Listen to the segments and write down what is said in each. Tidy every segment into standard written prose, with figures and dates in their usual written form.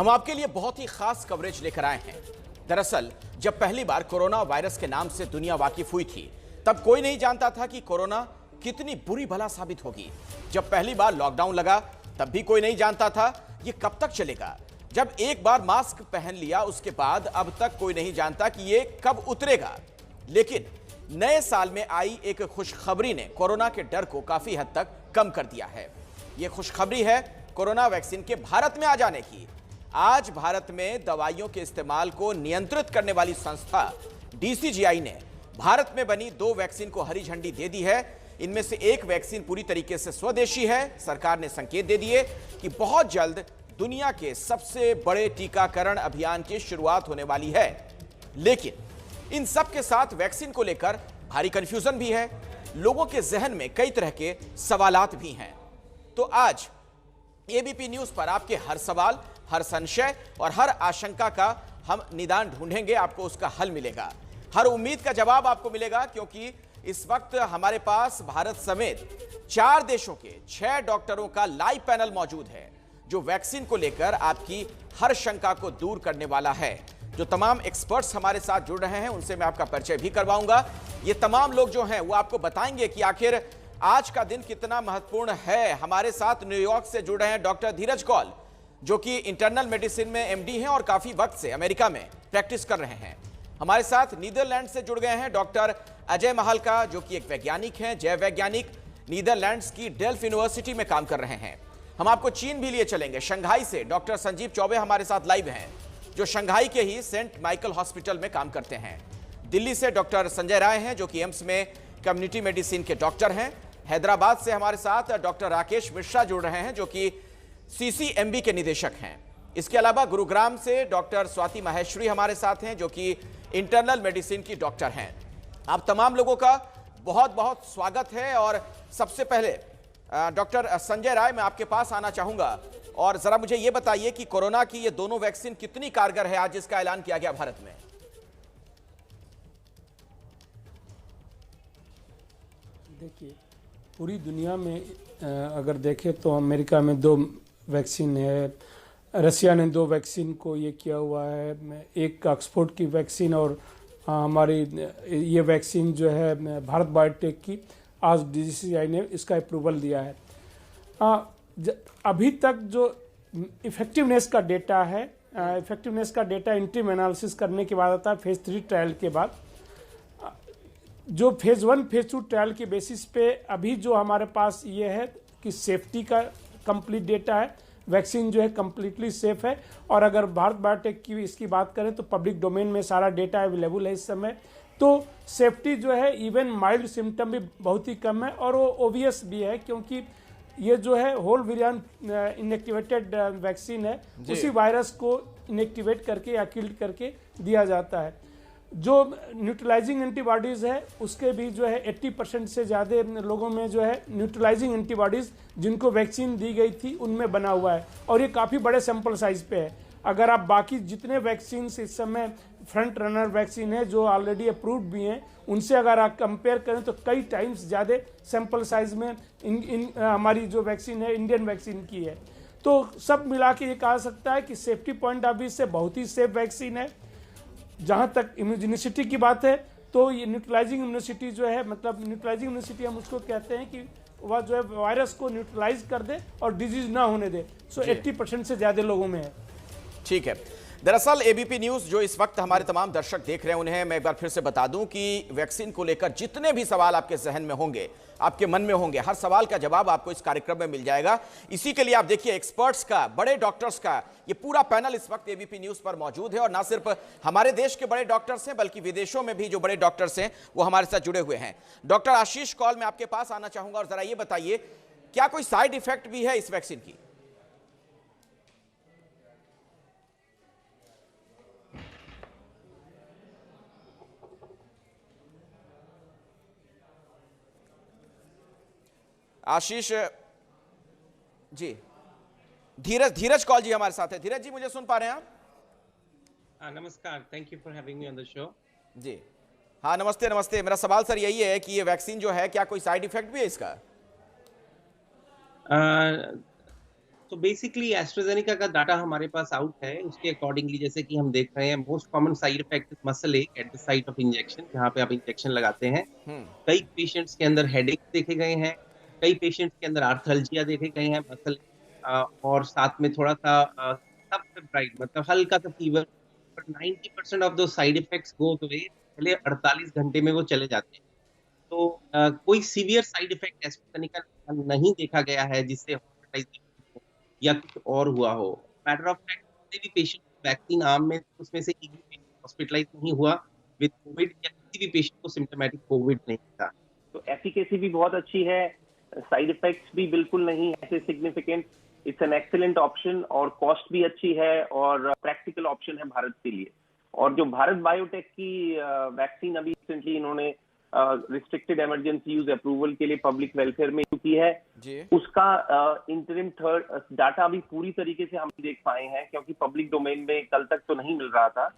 हम आपके लिए बहुत ही खास कवरेज लेकर आए हैं। दरअसल जब पहली बार कोरोना वायरस के नाम से दुनिया वाकिफ हुई थी, तब कोई नहीं जानता था कि कोरोना कितनी बुरी भला साबित होगी। जब पहली बार लॉकडाउन लगा, तब भी कोई नहीं जानता था ये कब तक चलेगा। जब एक बार मास्क पहन लिया, उसके बाद अब तक कोई नहीं जानता कि ये कब उतरेगा। लेकिन नए साल में आई एक खुशखबरी ने कोरोना के डर को काफी हद तक कम कर दिया है। ये खुशखबरी है कोरोना वैक्सीन के भारत में आ जाने की। आज भारत में दवाइयों के इस्तेमाल को नियंत्रित करने वाली संस्था डीसीजीआई ने भारत में बनी 2 वैक्सीन को हरी झंडी दे दी है। इनमें से एक वैक्सीन पूरी तरीके से स्वदेशी है। सरकार ने संकेत दे दिए कि बहुत जल्द दुनिया के सबसे बड़े टीकाकरण अभियान की शुरुआत होने वाली है। लेकिन इन सब के साथ वैक्सीन को लेकर भारी कंफ्यूजन भी है। लोगों के जहन में कई तरह के सवालात भी हैं। तो आज एबीपी न्यूज पर आपके हर सवाल, हर संशय और हर आशंका का हम निदान ढूंढेंगे। आपको उसका हल मिलेगा, हर उम्मीद का जवाब आपको मिलेगा, क्योंकि इस वक्त हमारे पास भारत समेत 4 देशों के 6 डॉक्टरों का लाइव पैनल मौजूद है, जो वैक्सीन को लेकर आपकी हर शंका को दूर करने वाला है। जो तमाम एक्सपर्ट्स हमारे साथ जुड़ रहे हैं, उनसे मैं आपका परिचय भी करवाऊंगा। ये तमाम लोग जो हैं वो आपको बताएंगे कि आखिर आज का दिन कितना महत्वपूर्ण है। हमारे साथ न्यूयॉर्क से जुड़ रहे हैं डॉक्टर धीरज कौल, जो कि इंटरनल मेडिसिन में एमडी हैं और काफी वक्त से अमेरिका में प्रैक्टिस कर रहे हैं। हमारे साथ नीदरलैंड से जुड़ गए हैं डॉक्टर अजय महालका, जो कि एक वैज्ञानिक हैं, जैव वैज्ञानिक, नीदरलैंड्स की डेल्फ यूनिवर्सिटी में काम कर रहे हैं। हम आपको चीन भी लिए चलेंगे। शंघाई से डॉक्टर संजीव चौबे हमारे साथ लाइव हैं, जो शंघाई के ही सेंट माइकल हॉस्पिटल में काम करते हैं। दिल्ली से डॉक्टर संजय राय हैं, जो कि एम्स में कम्युनिटी मेडिसिन के डॉक्टर हैं। हैदराबाद से हमारे साथ डॉक्टर राकेश मिश्रा जुड़ रहे हैं, जो कि सीसीएमबी के निदेशक हैं। इसके अलावा गुरुग्राम से डॉक्टर स्वाति माहेश्वरी हमारे साथ हैं, जो कि इंटरनल मेडिसिन की डॉक्टर हैं। आप तमाम लोगों का बहुत बहुत स्वागत है। और सबसे पहले डॉक्टर संजय राय, मैं आपके पास आना चाहूंगा और जरा मुझे यह बताइए कि कोरोना की ये दोनों वैक्सीन कितनी कारगर है आज जिसका ऐलान किया गया भारत में। देखिए, पूरी दुनिया में अगर देखें तो अमेरिका में 2 वैक्सीन है, रसिया ने 2 वैक्सीन को ये किया हुआ है, एक ऑक्सफोर्ड की वैक्सीन और हमारी ये वैक्सीन जो है भारत बायोटेक की, आज डीसीजीआई ने इसका अप्रूवल दिया है। अभी तक जो इफेक्टिवनेस का डेटा है, इफेक्टिवनेस का डेटा इंटीम एनालिसिस करने के बाद आता है फेज 3 ट्रायल के बाद। जो फेज 1 फेज 2 ट्रायल के बेसिस पे अभी जो हमारे पास ये है कि सेफ्टी का कंप्लीट डेटा है, वैक्सीन जो है कंप्लीटली सेफ है। और अगर भारत बायोटेक की इसकी बात करें तो पब्लिक डोमेन में सारा डेटा अवेलेबल है इस समय। तो सेफ्टी जो है, इवन माइल्ड सिम्टम भी बहुत ही कम है और वो ओबियस भी है, क्योंकि ये जो है होल विरियन इनएक्टिवेटेड वैक्सीन है, उसी वायरस को इनएक्टिवेट करके या किल्ड करके दिया जाता है। जो न्यूट्रलाइजिंग एंटीबॉडीज़ है उसके भी जो है 80% से ज़्यादा लोगों में जो है न्यूट्रलाइजिंग एंटीबॉडीज़ जिनको वैक्सीन दी गई थी उनमें बना हुआ है, और ये काफ़ी बड़े सैंपल साइज पे है। अगर आप बाकी जितने वैक्सीन इस समय फ्रंट रनर वैक्सीन है जो ऑलरेडी अप्रूव्ड भी हैं, उनसे अगर आप कंपेयर करें तो कई टाइम्स ज़्यादा सैंपल साइज में हमारी जो वैक्सीन है इंडियन वैक्सीन की है। तो सब मिला के ये कहा सकता है कि सेफ्टी पॉइंट ऑफ व्यू से बहुत ही सेफ वैक्सीन है। जहाँ तक इम्यूनिसिटी की बात है तो ये न्यूट्रलाइजिंग इम्यूनिसिटी जो है, मतलब न्यूट्रलाइजिंग इम्यूनिसिटी हम उसको कहते हैं कि वह जो है वायरस को न्यूट्रलाइज कर दे और डिजीज ना होने दे। सो 80% से ज़्यादा लोगों में है। ठीक है। दरअसल एबीपी न्यूज जो इस वक्त हमारे तमाम दर्शक देख रहे हैं, उन्हें मैं एक बार फिर से बता दूं कि वैक्सीन को लेकर जितने भी सवाल आपके जहन में होंगे, आपके मन में होंगे, हर सवाल का जवाब आपको इस कार्यक्रम में मिल जाएगा। इसी के लिए आप देखिए एक्सपर्ट्स का, बड़े डॉक्टर्स का ये पूरा पैनल इस वक्त एबीपी न्यूज पर मौजूद है। और ना सिर्फ हमारे देश के बड़े डॉक्टर्स हैं, बल्कि विदेशों में भी जो बड़े डॉक्टर्स हैं वो हमारे साथ जुड़े हुए हैं। डॉक्टर आशीष कौल, मैं आपके पास आना चाहूंगा और जरा ये बताइए, क्या कोई साइड इफेक्ट भी है इस वैक्सीन की? आशीष जी, धीरज कौल जी हमारे साथ है। धीरज जी, मुझे सुन पा रहे हैं आप? नमस्कार, thank you for having me on the show. जी हाँ, नमस्ते नमस्ते। मेरा सवाल सर यही है कि ये वैक्सीन जो है, क्या कोई साइड इफेक्ट भी है इसका? तो बेसिकली एस्ट्राजेनेका का डाटा हमारे पास आउट है, उसके अकॉर्डिंगली जैसे कि हम देख रहे हैं most common side effect muscle ache at the site of injection, जहाँ पे आप इंजेक्शन लगाते हैं। कई पेशेंट्स के अंदर हेडेक देखे गए हैं, कई पेशेंट्स के अंदर आर्थल्जिया देखे गए हैं मसल, और साथ में थोड़ा सा सब फेब्राइड मतलब हल्का सा फीवर। बट 90% ऑफ दो साइड इफेक्ट्स गो अवे, पहले 48 घंटे में वो चले जाते हैं। तो कोई सीवियर साइड इफेक्ट एस्ट्राजेनेका का नहीं देखा गया है जिससे हॉस्पिटलाइजेशन या कुछ और हुआ हो। मैटर ऑफ फैक्ट जितने भी पेशेंट वैक्सीन आर्म में उसमें से एक भी पेशेंट हॉस्पिटलाइज नहीं हुआ विद कोविड, या किसी भी पेशेंट को सिम्टोमेटिक कोविड नहीं था। तो एफिकेसी भी बहुत अच्छी है, साइड इफेक्ट्स भी बिल्कुल नहीं ऐसे significant. It's an excellent option और कॉस्ट भी अच्छी है और प्रैक्टिकल ऑप्शन है भारत के लिए। और जो भारत बायोटेक की वैक्सीन अभी रिसेंटली इन्होंने रिस्ट्रिक्टेड इमरजेंसी यूज अप्रूवल के लिए पब्लिक वेलफेयर में की है, उसका इंटरिम थर्ड डाटा अभी पूरी तरीके से हम देख पाए हैं, क्योंकि पब्लिक डोमेन में कल तक तो नहीं मिल रहा था।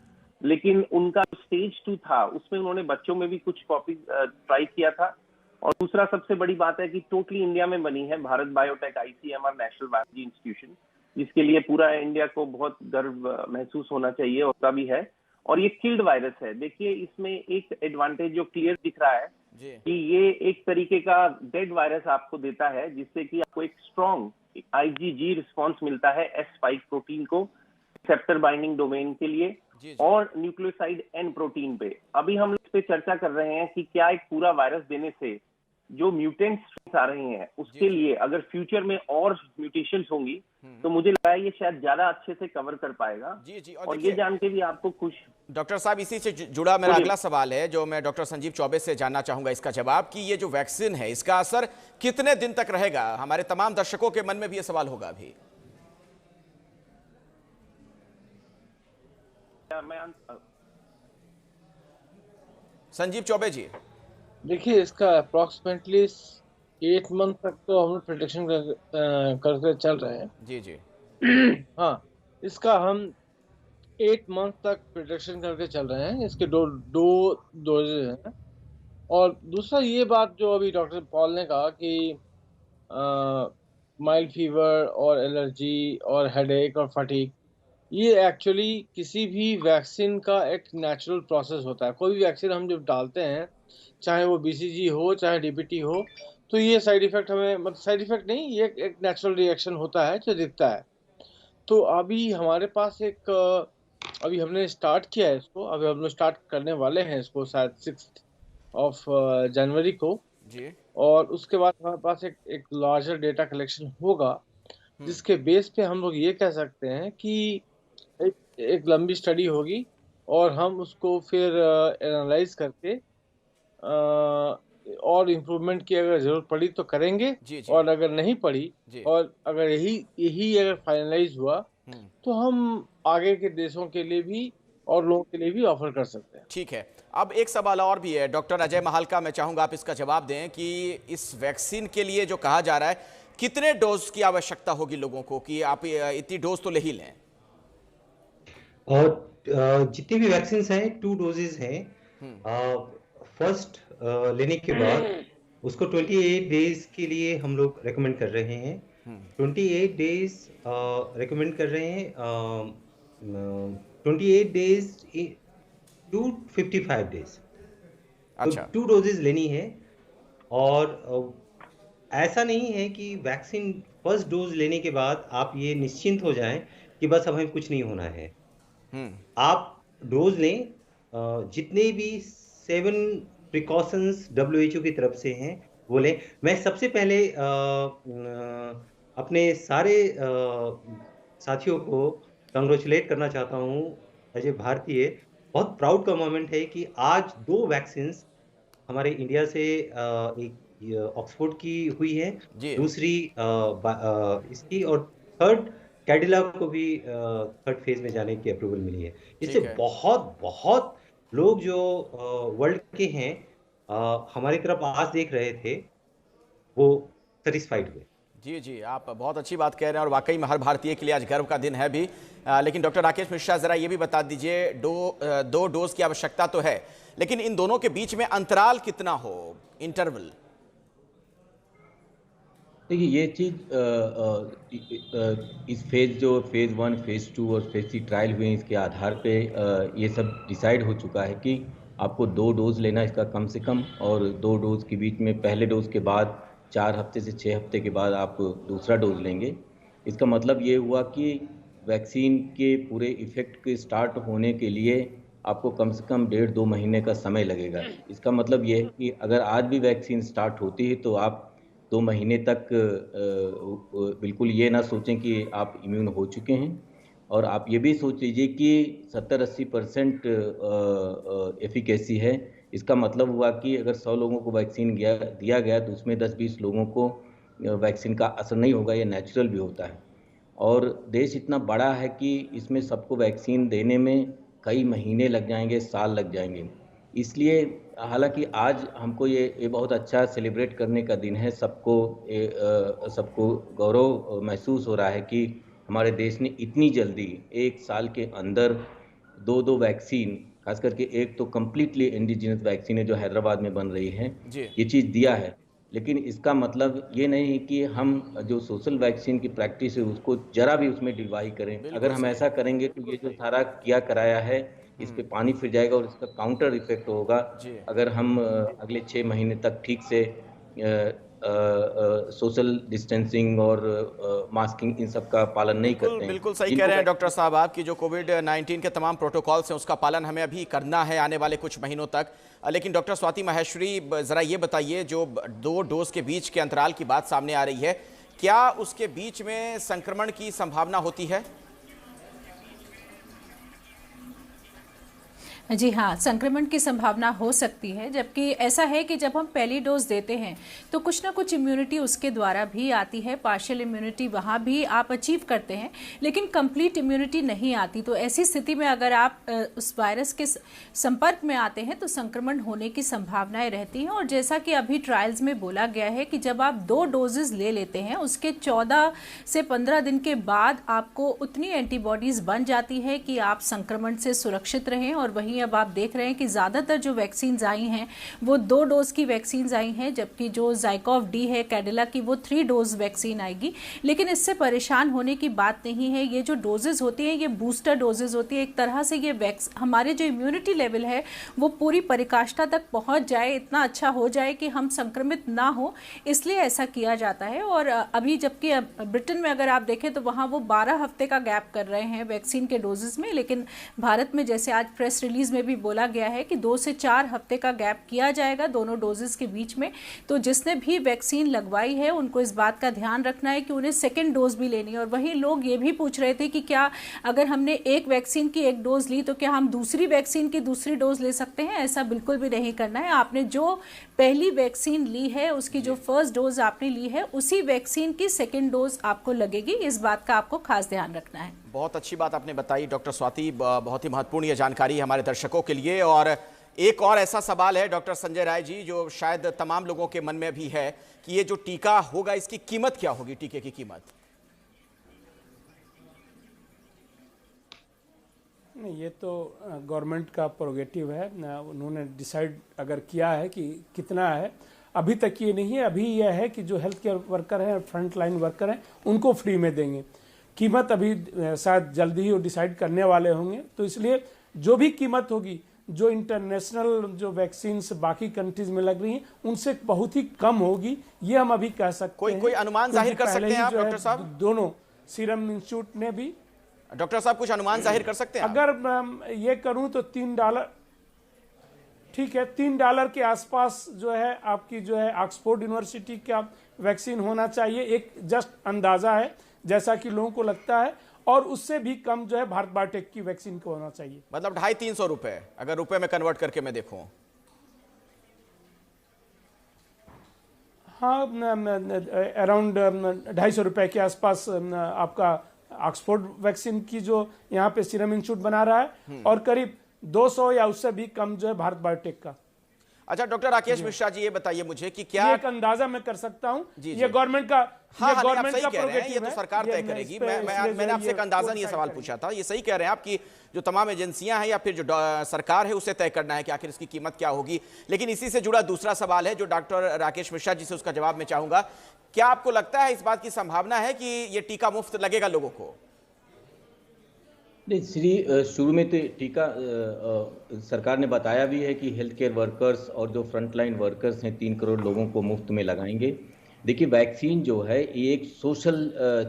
लेकिन उनका स्टेज 2 था, उसमें उन्होंने बच्चों में भी कुछ कॉपी ट्राई किया था। और दूसरा सबसे बड़ी बात है कि टोटली इंडिया में बनी है Bharat biotech ICMR national virology institution, जिसके लिए पूरा इंडिया को बहुत गर्व महसूस होना चाहिए, होता भी है। और ये किल्ड वायरस है। देखिए इसमें एक एडवांटेज जो क्लियर दिख रहा है कि ये एक तरीके का डेड वायरस आपको देता है, जिससे कि आपको एक स्ट्रॉन्ग आईजीजी रिस्पॉन्स मिलता है एस स्पाइक प्रोटीन को रिसेप्टर बाइंडिंग डोमेन के लिए और न्यूक्लियोसाइड एन प्रोटीन पे। अभी हम इस पे चर्चा कर रहे हैं कि क्या एक पूरा वायरस देने से जो म्यूटेंट्स आ रहे हैं उसके लिए अगर फ्यूचर में और म्यूटेशंस होंगी तो मुझे लगा है ये शायद ज्यादा अच्छे से कवर कर पाएगा। और ये जान के भी आपको खुश। डॉक्टर साहब, इसी से जुड़ा मेरा अगला सवाल है जो मैं डॉक्टर संजीव चौबे से जानना चाहूंगा इसका जवाब, कि ये जो वैक्सीन है इसका असर कितने दिन तक रहेगा? हमारे तमाम दर्शकों के मन में भी ये सवाल होगा अभी। संजीव चौबे जी, देखिए इसका अप्रोक्सीमेटली 8 मंथ तक तो हम प्रोटेक्शन करके चल रहे हैं। जी हाँ, इसका हम 8 मंथ तक प्रोटेक्शन करके चल रहे हैं। इसके दो डोजेज हैं। और दूसरा ये बात जो अभी डॉक्टर पॉल ने कहा कि माइल्ड फीवर और एलर्जी और हेडेक और फटीग, ये एक्चुअली किसी भी वैक्सीन का एक नेचुरल प्रोसेस होता है। कोई भी वैक्सीन हम जब डालते हैं, चाहे वो बीसीजी हो चाहे डीपीटी हो, तो ये साइड इफेक्ट हमें, मतलब साइड इफेक्ट नहीं, ये एक नेचुरल रिएक्शन होता है जो दिखता है। तो अभी हमारे पास एक अभी हमने स्टार्ट किया है इसको, अभी हम लोग स्टार्ट करने वाले हैं इसको शायद 6 जनवरी को जी। और उसके बाद हमारे पास एक लार्जर डेटा कलेक्शन होगा, जिसके बेस पे हम लोग ये कह सकते हैं कि एक लंबी स्टडी होगी और हम उसको फिर एनालाइज करके और इम्प्रूवमेंट की अगर जरूरत पड़ी तो करेंगे। और अगर नहीं पड़ी और अगर यही अगर फाइनलाइज हुआ तो हम आगे के देशों के लिए भी और लोगों के लिए भी ऑफर कर सकते हैं। ठीक है। अब एक सवाल और भी है डॉक्टर अजय महालका, मैं चाहूंगा आप इसका जवाब दें कि इस वैक्सीन के लिए जो कहा जा रहा है, कितने डोज की आवश्यकता होगी लोगों को कि आप इतनी डोज तो ले ही लें? और जितनी भी वैक्सीन हैं 2 डोजेज हैं। फर्स्ट लेने के बाद उसको 28 डेज के लिए हम लोग रेकमेंड कर रहे हैं। 28 डेज रेकमेंड कर रहे हैं, 28 डेज टू 55 डेज। अच्छा। तो 2 डोजेज लेनी है। और ऐसा नहीं है कि वैक्सीन फर्स्ट डोज लेने के बाद आप ये निश्चिंत हो जाएं कि बस अब हमें कुछ नहीं होना है। आप डोज लें, जितने भी 7 प्रिकॉशंस WHO की तरफ से हैं वो लें। मैं सबसे पहले अपने सारे साथियों को कंग्रेचुलेट करना चाहता हूँ। अजय भारतीय, बहुत प्राउड का मोमेंट है कि आज 2 वैक्सीन्स हमारे इंडिया से, एक ऑक्सफोर्ड की हुई है, दूसरी इसकी, और थर्ड कैडिला को भी थर्ड फेज में जाने की अप्रूवल मिली है। इससे बहुत लोग जो वर्ल्ड के हैं हमारी तरफ आज देख रहे थे, वो सेटिस्फाइड हुए। जी, आप बहुत अच्छी बात कह रहे हैं और वाकई में हर भारतीय के लिए आज गर्व का दिन है भी। लेकिन डॉक्टर राकेश मिश्रा, जरा ये भी बता दीजिए, 2 डोज की आवश्यकता तो है, लेकिन इन दोनों के बीच में अंतराल कितना हो, इंटरवल? देखिए ये चीज़ इस फेज़ 1, फेज़ 2 और फेज़ 3 ट्रायल हुए हैं, इसके आधार पे ये सब डिसाइड हो चुका है कि आपको 2 डोज़ लेना है इसका कम से कम, और 2 डोज़ के बीच में पहले डोज़ के बाद 4 हफ्ते से 6 हफ्ते के बाद आप दूसरा डोज़ लेंगे। इसका मतलब ये हुआ कि वैक्सीन के पूरे इफ़ेक्ट के स्टार्ट होने के लिए आपको कम से कम 1.5-2 महीने का समय लगेगा। इसका मतलब ये है कि अगर आज भी वैक्सीन स्टार्ट होती है तो आप 2 महीने तक बिल्कुल ये ना सोचें कि आप इम्यून हो चुके हैं, और आप ये भी सोच लीजिए कि 70-80% एफिकेसी है। इसका मतलब हुआ कि अगर 100 लोगों को वैक्सीन दिया गया तो उसमें 10-20 लोगों को वैक्सीन का असर नहीं होगा, ये नेचुरल भी होता है। और देश इतना बड़ा है कि इसमें सबको वैक्सीन देने में कई महीने लग जाएंगे, साल लग जाएंगे। इसलिए हालांकि आज हमको ये बहुत अच्छा सेलिब्रेट करने का दिन है। सबको गौरव महसूस हो रहा है कि हमारे देश ने इतनी जल्दी 1 साल के अंदर 2 वैक्सीन, खास करके एक तो कम्प्लीटली इंडिजिनस वैक्सीन है जो हैदराबाद में बन रही है, जी। ये चीज़ दिया है। लेकिन इसका मतलब ये नहीं है कि हम जो सोशल वैक्सीन की प्रैक्टिस है उसको जरा भी उसमें ढिलवाई करें। अगर हम ऐसा करेंगे तो ये जो सारा किया कराया है इस पे पानी फिर जाएगा और इसका काउंटर इफेक्ट होगा जी। अगर हम अगले 6 महीने तक ठीक से सोशल डिस्टेंसिंग और मास्किंग इन सब का पालन नहीं करते हैं। बिल्कुल सही कह रहे हैं डॉक्टर साहब आप कि जो कोविड-19 के तमाम प्रोटोकॉल्स हैं उसका पालन हमें अभी करना है आने वाले कुछ महीनों तक। लेकिन डॉक्टर स्वाति माहेश्वरी, जरा ये बताइए, जो 2 डोज के बीच के अंतराल की बात सामने आ रही है, क्या उसके बीच में संक्रमण की संभावना होती है? जी हाँ, संक्रमण की संभावना हो सकती है, जबकि ऐसा है कि जब हम पहली डोज देते हैं तो कुछ ना कुछ इम्यूनिटी उसके द्वारा भी आती है, पार्शियल इम्यूनिटी वहाँ भी आप अचीव करते हैं, लेकिन कंप्लीट इम्यूनिटी नहीं आती। तो ऐसी स्थिति में अगर आप उस वायरस के संपर्क में आते हैं तो संक्रमण होने की संभावनाएं रहती हैं। और जैसा कि अभी ट्रायल्स में बोला गया है कि जब आप 2 डोजेज ले लेते हैं उसके 14 से 15 दिन के बाद आपको उतनी एंटीबॉडीज़ बन जाती है कि आप संक्रमण से सुरक्षित रहें। और वहीं अब आप देख रहे हैं कि ज़्यादातर जो वैक्सीन्स आई हैं वो 2 डोज की वैक्सीन्स आई हैं, जबकि जो ज़ाइकोव डी है कैडिला की वो 3 डोज वैक्सीन आएगी। लेकिन इससे परेशान होने की बात नहीं है। ये जो डोजेज होती हैं ये बूस्टर डोजेज होती है। एक तरह से ये हमारे जो इम्यूनिटी लेवल है वो पूरी पराकाष्ठा तक पहुंच जाए, इतना अच्छा हो जाए कि हम संक्रमित ना हो, इसलिए ऐसा किया जाता है। और अभी जबकि ब्रिटेन में अगर आप देखें तो वहाँ वो 12 हफ्ते का गैप कर रहे हैं वैक्सीन के डोजेज में, लेकिन भारत में जैसे आज प्रेस रिलीज में भी बोला गया है कि 2 से 4 हफ्ते का गैप किया जाएगा दोनों डोजेस के बीच में। तो जिसने भी वैक्सीन लगवाई है उनको इस बात का ध्यान रखना है कि उन्हें सेकेंड डोज भी लेनी है। और वहीं लोग ये भी पूछ रहे थे कि क्या अगर हमने एक वैक्सीन की 1 डोज ली तो क्या हम दूसरी वैक्सीन की दूसरी डोज ले सकते हैं? ऐसा बिल्कुल भी नहीं करना है। आपने जो पहली वैक्सीन ली है उसकी जो फर्स्ट डोज आपने ली है उसी वैक्सीन की सेकेंड डोज आपको लगेगी। इस बात का आपको खास ध्यान रखना है। बहुत अच्छी बात आपने बताई डॉक्टर स्वाति, बहुत ही महत्वपूर्ण ये जानकारी है हमारे दर्शकों के लिए। और एक और ऐसा सवाल है डॉक्टर संजय राय जी जो शायद तमाम लोगों के मन में भी है कि ये जो टीका होगा इसकी कीमत क्या होगी, टीके की कीमत? नहीं, ये तो गवर्नमेंट का प्रोगेटिव है, उन्होंने डिसाइड अगर किया है कि कितना है। अभी तक ये नहीं है, अभी यह है कि जो हेल्थ केयर वर्कर हैं, फ्रंट लाइन वर्कर हैं, उनको फ्री में देंगे। कीमत अभी शायद जल्दी ही वो डिसाइड करने वाले होंगे। तो इसलिए जो भी कीमत होगी, जो इंटरनेशनल जो वैक्सीन्स बाकी कंट्रीज में लग रही हैं उनसे बहुत ही कम होगी, ये हम अभी कह सकते हैं। कोई अनुमान जाहिर कर सकते हैं आप डॉक्टर साहब? दोनों सीरम इंस्टीट्यूट ने भी, डॉक्टर साहब कुछ अनुमान जाहिर कर सकते हैं? अगर ये करूं तो $3, ठीक है, $3 के आसपास जो है आपकी जो है ऑक्सफोर्ड यूनिवर्सिटी का वैक्सीन होना चाहिए। एक जस्ट अंदाजा है जैसा कि लोगों को लगता है, और उससे भी कम जो है भारत बायोटेक की वैक्सीन को होना चाहिए। मतलब 250-300 रुपए अगर रुपए में कन्वर्ट करके मैं देखूं। हाँ, अराउंड 250 रुपए के आसपास आपका ऑक्सफोर्ड वैक्सीन की जो यहाँ पे सीरम इंस्टीट्यूट बना रहा है, और करीब 200 या उससे भी कम जो है भारत बायोटेक का। अच्छा डॉक्टर राकेश मिश्रा जी, ये बताइए मुझे कि क्या एक अंदाजा मैं कर सकता हूँ, जी, ये गवर्नमेंट का हाँ, ये हाँ, नहीं, आप गवर्नमेंट सही का कह रहे हैं, ये प्रोगेटिव तो है, सरकार ये तय मैं करेगी। इस पे इसलिए मैंने आपसे एक अंदाजन ये कोइंसाइड सवाल करेगी। पूछा था। ये सही कह रहे हैं आप कि जो तमाम एजेंसियां हैं या फिर जो सरकार है उसे तय करना है कि आखिर इसकी कीमत क्या होगी। लेकिन इसी से जुड़ा दूसरा सवाल है जो डॉक्टर राकेश मिश्रा जी से उसका जवाब मैं चाहूंगा। क्या आपको लगता है, इस बात की संभावना है कि ये टीका मुफ्त लगेगा लोगों को? नहीं, शुरू में तो टीका सरकार ने बताया भी है कि हेल्थ केयर वर्कर्स और जो फ्रंटलाइन वर्कर्स हैं 3 करोड़ लोगों को मुफ्त में लगाएंगे। देखिए, वैक्सीन जो है ये एक सोशल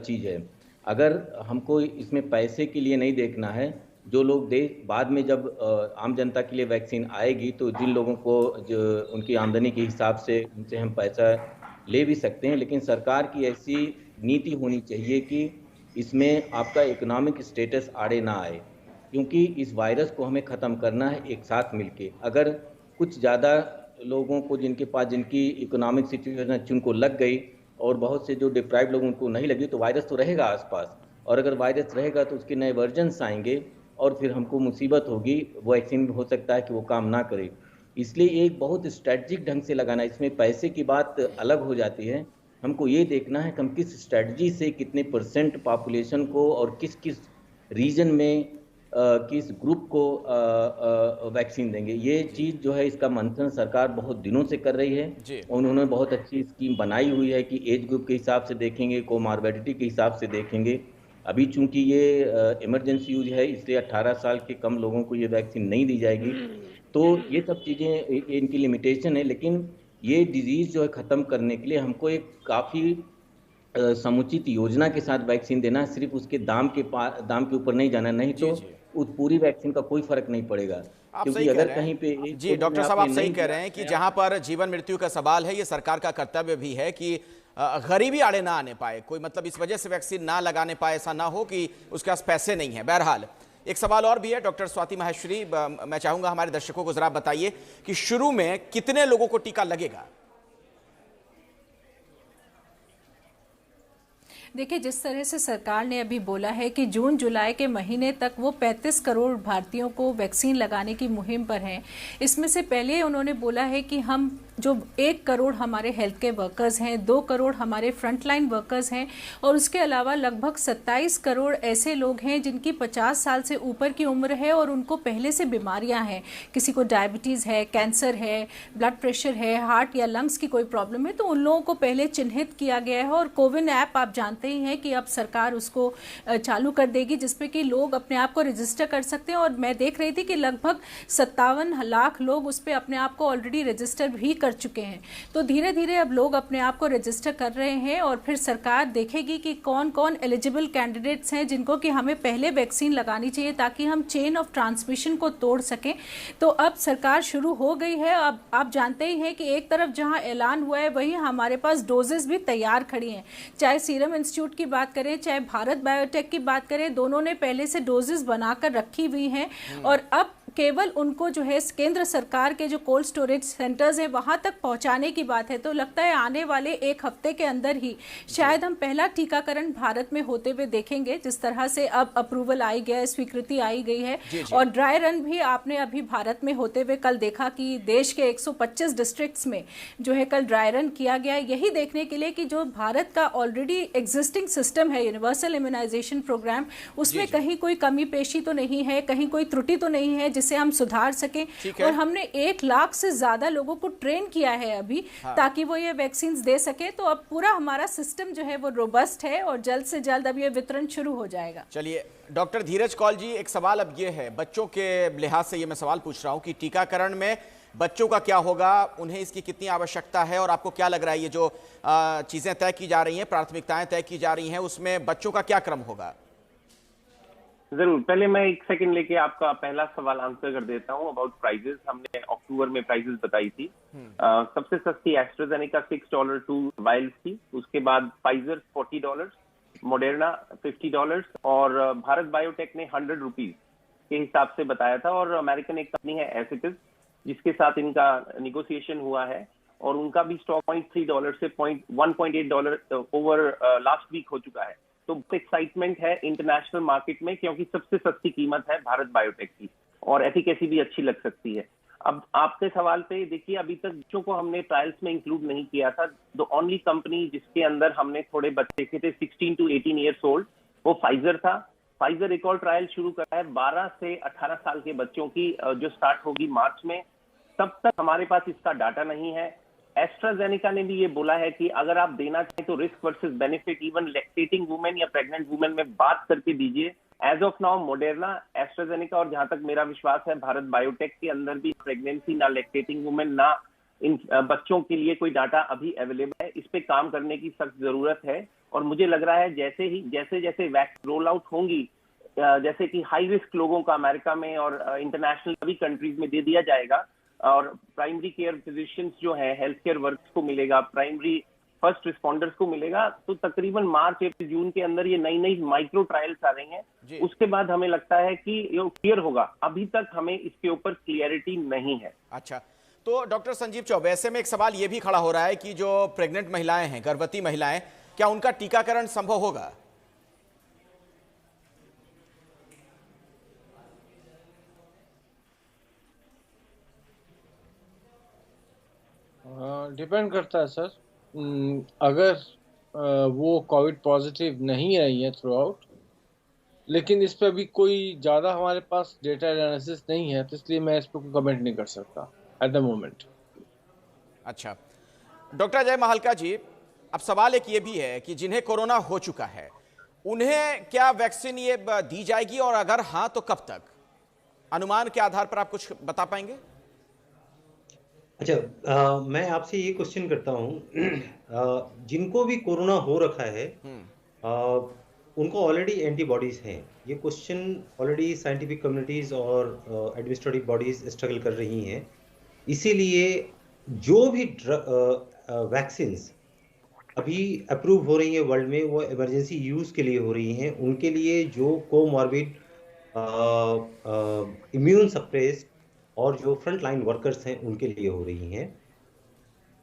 चीज़ है। अगर हमको इसमें पैसे के लिए नहीं देखना है, जो लोग बाद में जब आम जनता के लिए वैक्सीन आएगी तो जिन लोगों को जो उनकी आमदनी के हिसाब से उनसे हम पैसा ले भी सकते हैं, लेकिन सरकार की ऐसी नीति होनी चाहिए कि इसमें आपका इकोनॉमिक स्टेटस आड़े ना आए, क्योंकि इस वायरस को हमें ख़त्म करना है एक साथ मिलके। अगर कुछ ज़्यादा लोगों को जिनकी इकोनॉमिक सिचुएशन उनको लग गई और बहुत से जो डिप्राइव लोग उनको नहीं लगी, तो वायरस तो रहेगा आसपास, और अगर वायरस रहेगा तो उसके नए वर्जन्स आएंगे और फिर हमको मुसीबत होगी। वैक्सीन हो सकता है कि वो काम ना करे। इसलिए एक बहुत स्ट्रेटजिक ढंग से लगाना, इसमें पैसे की बात अलग हो जाती है। हमको ये देखना है कि हम किस स्ट्रेटजी से कितने % पॉपुलेशन को और किस किस रीजन में किस ग्रुप को वैक्सीन देंगे। ये चीज़ जो है, इसका मंथन सरकार बहुत दिनों से कर रही है। उन्होंने बहुत अच्छी स्कीम बनाई हुई है कि एज ग्रुप के हिसाब से देखेंगे, कोमार्बिडिटी के हिसाब से देखेंगे। अभी चूंकि ये इमरजेंसी यूज है, इसलिए 18 साल के कम लोगों को ये वैक्सीन नहीं दी जाएगी। तो ये सब चीज़ें इनकी लिमिटेशन है, लेकिन ये डिजीज़ जो है ख़त्म करने के लिए हमको एक काफ़ी समुचित योजना के साथ वैक्सीन देना है। सिर्फ उसके दाम के ऊपर नहीं जाना, नहीं तो उस पूरी वैक्सीन का कोई फर्क नहीं पड़ेगा। क्योंकि अगर कहीं पे जी डॉक्टर साहब, आप सही कह रहे हैं कि जहां पर जीवन मृत्यु का सवाल है, ये सरकार का कर्तव्य भी है कि गरीबी आड़े ना आने पाए, कोई मतलब इस वजह से वैक्सीन ना लगाने पाए, ऐसा ना हो कि उसके पास पैसे नहीं है। बहरहाल एक सवाल और भी है डॉक्टर स्वाति माहेश्वरी, मैं चाहूंगा हमारे दर्शकों को जरा बताइए कि शुरू में कितने लोगों को टीका लगेगा? देखिए, जिस तरह से सरकार ने अभी बोला है कि जून जुलाई के महीने तक वो 35 करोड़ भारतीयों को वैक्सीन लगाने की मुहिम पर हैं। इसमें से पहले उन्होंने बोला है कि हम जो 1 करोड़ हमारे हेल्थ केयर वर्कर्स हैं, 2 करोड़ हमारे फ्रंटलाइन वर्कर्स हैं और उसके अलावा लगभग 27 करोड़ ऐसे लोग हैं जिनकी 50 साल से ऊपर की उम्र है और उनको पहले से बीमारियां हैं, किसी को डायबिटीज़ है, कैंसर है, ब्लड प्रेशर है, हार्ट या लंग्स की कोई प्रॉब्लम है, तो उन लोगों को पहले चिन्हित किया गया है। और कोविन ऐप आप जानते ही हैं कि अब सरकार उसको चालू कर देगी, जिसपे कि लोग अपने आप को रजिस्टर कर सकते हैं। और मैं देख रही थी कि लगभग 57 लाख लोग उस पर अपने आप को ऑलरेडी रजिस्टर भी कर चुके हैं। तो धीरे धीरे अब लोग अपने आप को रजिस्टर कर रहे हैं और फिर सरकार देखेगी कि कौन कौन एलिजिबल कैंडिडेट्स हैं जिनको कि हमें पहले वैक्सीन लगानी चाहिए ताकि हम चेन ऑफ ट्रांसमिशन को तोड़ सकें। तो अब सरकार शुरू हो गई है। अब आप जानते ही हैं कि एक तरफ जहां ऐलान हुआ है वहीं हमारे पास डोजेस भी तैयार खड़ी हैं, चाहे सीरम इंस्टीट्यूट की बात करें, चाहे भारत बायोटेक की बात करें, दोनों ने पहले से डोजेस बनाकर रखी हुई हैं और अब केवल उनको जो है केंद्र सरकार के जो कोल्ड स्टोरेज सेंटर्स हैं वहां तक पहुंचाने की बात है। तो लगता है आने वाले 1 हफ्ते के अंदर ही शायद हम पहला टीकाकरण भारत में होते हुए देखेंगे, जिस तरह से अब अप्रूवल आई गया है, स्वीकृति आई गई है। और ड्राई रन भी आपने अभी भारत में होते हुए कल देखा कि देश के 125 डिस्ट्रिक्ट्स में जो है कल ड्राई रन किया गया, यही देखने के लिए कि जो भारत का ऑलरेडी एग्जिस्टिंग सिस्टम है यूनिवर्सल इम्यूनाइजेशन प्रोग्राम, उसमें कहीं कोई कमी पेशी तो नहीं है, कहीं कोई त्रुटि तो नहीं है जिसे हम सुधार सकें। और हमने 1 लाख से ज्यादा लोगों को ट्रेन किया है अभी ताकि वो ये वैक्सीन दे सके। तो अब पूरा हमारा सिस्टम जो है वो रोबस्ट है और जल्द से जल्द अब ये वितरण शुरू हो जाएगा। चलिए डॉक्टर धीरज कौल जी, एक सवाल अब ये है, बच्चों के लिहाज से ये मैं सवाल पूछ रहा हूं कि टीकाकरण में बच्चों का क्या होगा, उन्हें इसकी कितनी आवश्यकता है और आपको क्या लग रहा है ये जो चीजें तय की जा रही हैं, प्राथमिकताएं तय की जा रही हैं, उसमें बच्चों का क्या क्रम होगा? जरूर, पहले मैं 1 सेकंड लेके आपका पहला सवाल आंसर कर देता हूं अबाउट प्राइजेस। हमने अक्टूबर में प्राइजेस बताई थी। सबसे सस्ती एस्ट्राजेनेका $6 2 वायल्स थी, उसके बाद फाइजर $40, मोडेर्ना $50 और भारत बायोटेक ने ₹100 के हिसाब से बताया था। और अमेरिकन एक कंपनी है एसिटिस जिसके साथ इनका निगोशिएशन हुआ है और उनका भी स्टॉक $0.3 से $1.8 ओवर लास्ट वीक हो चुका है। तो एक्साइटमेंट है इंटरनेशनल मार्केट में क्योंकि सबसे सस्ती कीमत है भारत बायोटेक की और एफिकेसी भी अच्छी लग सकती है। अब आपके सवाल पे देखिए, अभी तक बच्चों को हमने ट्रायल्स में इंक्लूड नहीं किया था। द ओनली कंपनी जिसके अंदर हमने थोड़े बच्चे देखे थे 16 to 18 ईयर्स ओल्ड, वो फाइजर था। फाइजर एक और ट्रायल शुरू करा है 12 से 18 साल के बच्चों की, जो स्टार्ट होगी मार्च में। तब तक हमारे पास इसका डाटा नहीं है। एस्ट्राजेनेका ने भी ये बोला है कि अगर आप देना चाहें तो risk versus benefit even lactating women या प्रेग्नेंट वुमेन में बात करके दीजिए। एज ऑफ नाउ मोडेर्ना, एस्ट्राजेनेका और जहां तक मेरा विश्वास है भारत बायोटेक के अंदर भी प्रेगनेंसी ना लैक्टेटिंग वुमेन ना इन बच्चों के लिए कोई डाटा अभी अवेलेबल है। इस पे काम करने की सख्त जरूरत है और मुझे लग रहा है जैसे जैसे वैक्सीन रोल आउट होंगी, जैसे कि हाई रिस्क लोगों का अमेरिका में और इंटरनेशनल सभी कंट्रीज में दे दिया जाएगा और प्राइमरी केयर फिजिशियंस जो है हेल्थ केयर वर्कर्स को मिलेगा, प्राइमरी फर्स्ट रिस्पॉन्डर्स को मिलेगा, तो तकरीबन मार्च अप्रैल जून के अंदर ये नई माइक्रो ट्रायल्स आ रही हैं। उसके बाद हमें लगता है कि ये क्लियर होगा। अभी तक हमें इसके ऊपर क्लियरिटी नहीं है। अच्छा, तो डॉक्टर संजीव चौबे, ऐसे में एक सवाल ये भी खड़ा हो रहा है कि जो प्रेग्नेंट महिलाएं हैं, गर्भवती महिलाएं, क्या उनका टीकाकरण संभव होगा? डिपेंड करता है सर। अगर वो कोविड पॉजिटिव नहीं आई है थ्रू आउट, लेकिन इस पर अभी कोई ज़्यादा हमारे पास डेटा एनालिसिस नहीं है, तो इसलिए मैं इस पर कोई कमेंट नहीं कर सकता एट द मोमेंट। अच्छा, डॉक्टर अजय महालका जी, अब सवाल एक ये भी है कि जिन्हें कोरोना हो चुका है उन्हें क्या वैक्सीन ये दी जाएगी और अगर हाँ तो कब तक? अनुमान के आधार पर आप कुछ बता पाएंगे? अच्छा, मैं आपसे ये क्वेश्चन करता हूँ, जिनको भी कोरोना हो रखा है उनको ऑलरेडी एंटीबॉडीज हैं। ये क्वेश्चन ऑलरेडी साइंटिफिक कम्युनिटीज और एडमिनिस्ट्रेटिव बॉडीज स्ट्रगल कर रही हैं। इसीलिए जो भी वैक्सीन्स अभी अप्रूव हो रही हैं वर्ल्ड में, वो इमरजेंसी यूज के लिए हो रही हैं। उनके लिए जो कोमॉर्बिड, इम्यून सप्रेस्ड और जो फ्रंट लाइन वर्कर्स हैं उनके लिए हो रही हैं।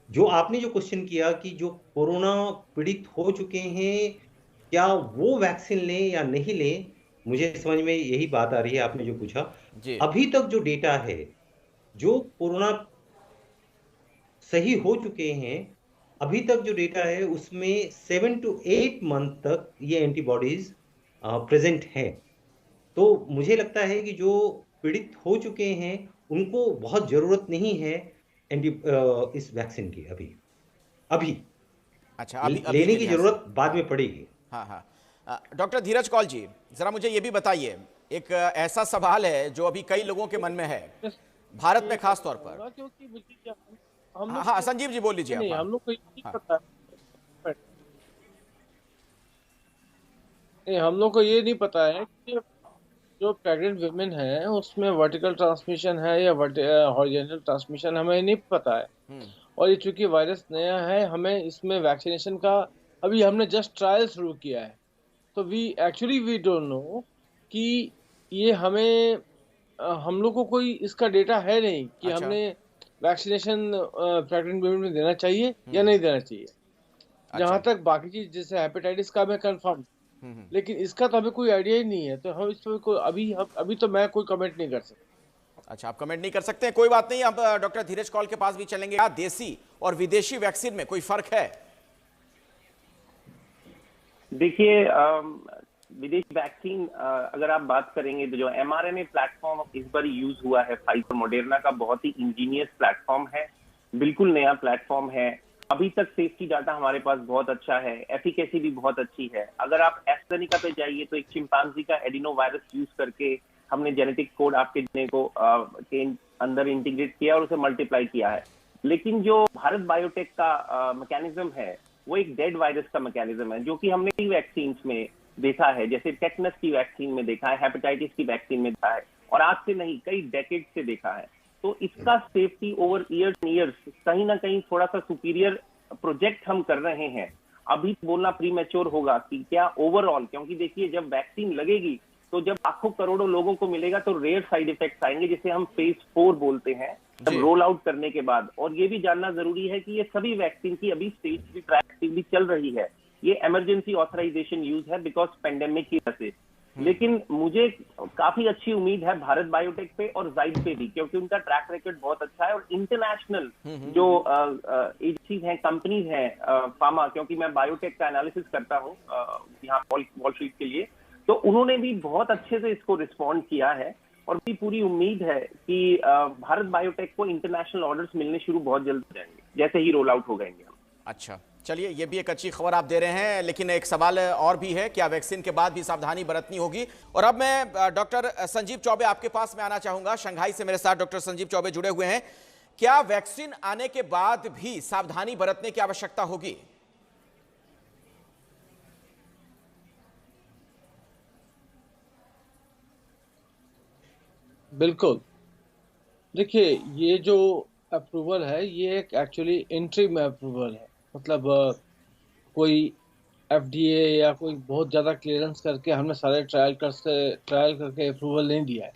जो आपने जो क्वेश्चन किया कि जो कोरोना पीड़ित हो चुके हैं क्या वो वैक्सीन लें या नहीं लें, मुझे समझ में यही बात आ रही है आपने जो पूछा। अभी तक जो डेटा है, जो कोरोना सही हो चुके हैं, अभी तक जो डेटा है उसमें 7 to 8 मंथ तक ये एंटीबॉडीज प्रेजेंट हैं। तो मुझे लगता है कि जो पीड़ित हो चुके हैं उनको बहुत जरूरत नहीं है इस वैक्सीन की अभी। अच्छा, अभी लेने की जरूरत बाद में पड़ेगी। हाँ। डॉक्टर धीरज कौल जी, जरा मुझे ये भी बताइए, एक ऐसा सवाल है जो अभी कई लोगों के मन में है, भारत में खास तौर पर। हाँ, संजीव जी बोल लीजिए। नहीं, हम लोग को ये नहीं पता। नहीं, हम लोग को ये नहीं पता है कि जो प्रेग्नेंट वुमेन है उसमें वर्टिकल ट्रांसमिशन है या हॉरिजॉन्टल ट्रांसमिशन, हमें नहीं पता है। और ये चूंकि वायरस नया है, हमें इसमें वैक्सीनेशन का अभी हमने जस्ट ट्रायल शुरू किया है, तो वी डोंट नो कि ये हम लोग को कोई इसका डेटा है नहीं कि अच्छा। हमने वैक्सीनेशन प्रेग्नेंट वुमेन में देना चाहिए या नहीं देना चाहिए। जहाँ तक बाकी चीज जैसे हेपेटाइटिस का मैं कंफर्म, लेकिन इसका तो हमें कोई आइडिया ही नहीं है, तो हम इस पर कोई अभी तो मैं कोई कमेंट नहीं कर सकता। अच्छा, आप कमेंट नहीं कर सकते हैं, कोई बात नहीं। अब डॉक्टर धीरज कौल के पास भी चलेंगे। क्या देसी और विदेशी वैक्सीन में कोई फर्क है? देखिए, विदेशी वैक्सीन अगर आप बात करेंगे तो जो mRNA प्लेटफॉर्म इस बार यूज हुआ है फाइजर मोडेर्ना का, बहुत ही इंजीनियस प्लेटफॉर्म है, बिल्कुल नया प्लेटफॉर्म है। अभी तक सेफ्टी डाटा हमारे पास बहुत अच्छा है, एफिकेसी भी बहुत अच्छी है। अगर आप एस्ट्राजेनेका पे जाइए तो एक चिंपांजी का एडिनो वायरस यूज करके हमने जेनेटिक कोड आपके DNA को के अंदर इंटीग्रेट किया और उसे मल्टीप्लाई किया है। लेकिन जो भारत बायोटेक का मैकेनिज्म है वो एक डेड वायरस का मैकेनिज्म है, जो कि हमने कई वैक्सीन में देखा है, जैसे टेटनस की वैक्सीन में देखा है, हेपेटाइटिस की वैक्सीन में देखा है, और आज से नहीं कई डेकेड से देखा है। तो इसका सेफ्टी ओवर ईयर्स कहीं ना कहीं थोड़ा सा सुपीरियर प्रोजेक्ट हम कर रहे हैं। अभी बोलना प्रीमेच्योर होगा कि क्या ओवरऑल, क्योंकि देखिए जब वैक्सीन लगेगी तो जब लाखों करोड़ों लोगों को मिलेगा तो रेयर साइड इफेक्ट्स आएंगे, जिसे हम फेज 4 बोलते हैं, जब रोल आउट करने के बाद। और ये भी जानना जरूरी है कि ये सभी वैक्सीन की अभी स्टेज 3 ट्रायल एक्टिवली चल रही है। ये इमरजेंसी ऑथराइजेशन यूज है बिकॉज पेंडेमिक की वजह से। लेकिन मुझे काफी अच्छी उम्मीद है भारत बायोटेक पे और जाइड पे भी, क्योंकि उनका ट्रैक रिकॉर्ड बहुत अच्छा है। और इंटरनेशनल जो एजेंसीज हैं, कंपनीज हैं फार्मा, क्योंकि मैं बायोटेक का एनालिसिस करता हूँ यहाँ वॉल स्ट्रीट के लिए, तो उन्होंने भी बहुत अच्छे से इसको रिस्पॉन्ड किया है। और भी पूरी उम्मीद है कि भारत बायोटेक को इंटरनेशनल ऑर्डर्स मिलने शुरू बहुत जल्द हो जाएंगे, जैसे ही रोल आउट हो गए इंडिया में। अच्छा, चलिए, ये भी एक अच्छी खबर आप दे रहे हैं, लेकिन एक सवाल और भी है, क्या वैक्सीन के बाद भी सावधानी बरतनी होगी? और अब मैं डॉक्टर संजीव चौबे आपके पास में आना चाहूंगा। शंघाई से मेरे साथ डॉक्टर संजीव चौबे जुड़े हुए हैं। क्या वैक्सीन आने के बाद भी सावधानी बरतने की आवश्यकता होगी? बिल्कुल। देखिए, ये जो अप्रूवल है ये एक एक्चुअली इंटरिम अप्रूवल है, मतलब कोई एफडीए या कोई बहुत ज़्यादा क्लियरेंस करके हमने सारे ट्रायल करके अप्रूवल नहीं दिया है।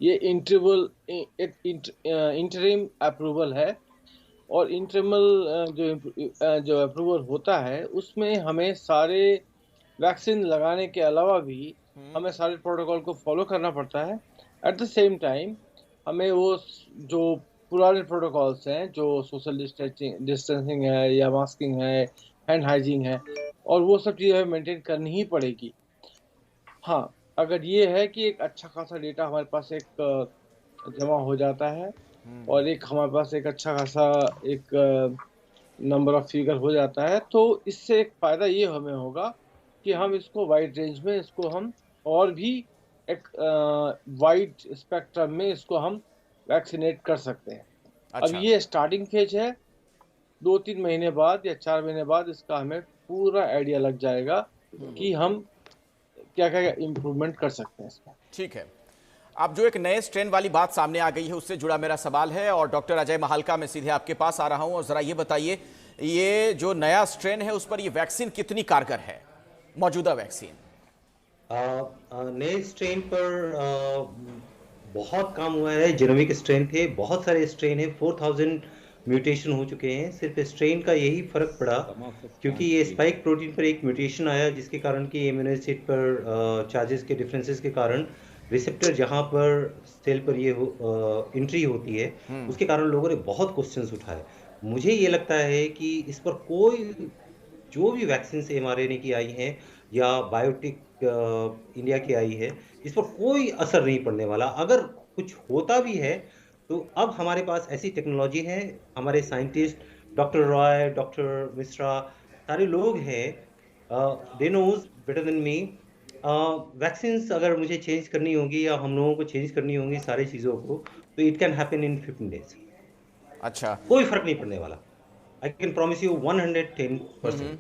ये इंटरिम अप्रूवल है। और इंटरमल जो अप्रूवल होता है उसमें हमें सारे वैक्सीन लगाने के अलावा भी हमें सारे प्रोटोकॉल को फॉलो करना पड़ता है। एट द सेम टाइम हमें वो जो पुराने प्रोटोकॉल्स हैं, जो सोशल डिस्टेंसिंग है या मास्किंग है, हैंड हाइजीन है, और वो सब चीज़ें हमें मेंटेन करनी ही पड़ेगी। हाँ, अगर ये है कि एक अच्छा खासा डेटा हमारे पास एक जमा हो जाता है और एक हमारे पास एक अच्छा खासा एक नंबर ऑफ फिगर हो जाता है, तो इससे एक फ़ायदा ये हमें होगा कि हम इसको वाइड रेंज में इसको हम और भी एक वाइड स्पेक्ट्रम में इसको हम वैक्सीनेट कर सकते हैं। अच्छा। अब ये स्टार्टिंग फेज है, 2-3 महीने बाद या 4 महीने बाद इसका हमें पूरा आइडिया लग जाएगा कि हम क्या क्या इम्प्रूवमेंट कर सकते हैं इसमें। ठीक है। अब जो एक नए स्ट्रेन वाली बात सामने आ गई है, उससे जुड़ा मेरा सवाल है, और डॉक्टर अजय महालका, मैं सीधे आपके पास आ रहा हूं, और जरा ये बताइए, ये जो नया स्ट्रेन है उस पर ये वैक्सीन कितनी कारगर है, मौजूदा वैक्सीन? नए स्ट्रेन पर बहुत काम हुआ है। जेनोमिक स्ट्रेन थे, बहुत सारे स्ट्रेन है, 4000 म्यूटेशन हो चुके हैं। सिर्फ स्ट्रेन का यही फर्क पड़ा क्योंकि ये स्पाइक प्रोटीन पर एक म्यूटेशन आया, जिसके कारण कि इम्यूनो एसिड पर चार्जेस के डिफरेंसेस के कारण रिसेप्टर जहां पर सेल पर ये एंट्री होती है, उसके कारण लोगों ने बहुत क्वेश्चंस उठाए। मुझे ये लगता है कि इस पर कोई जो भी वैक्सीन mRNA की आई है या बायोटेक इंडिया की आई है, इस पर कोई असर नहीं पड़ने वाला। अगर कुछ होता भी है तो अब हमारे पास ऐसी टेक्नोलॉजी है, हमारे scientist doctor Roy, doctor Mishra, सारे लोग हैं, they knows better than me. Vaccines अगर मुझे चेंज करनी होगी या हम लोगों को चेंज करनी होगी सारी चीज़ों को, तो it can happen in 15 days. अच्छा, कोई फर्क नहीं पड़ने वाला। I can promise you 110%।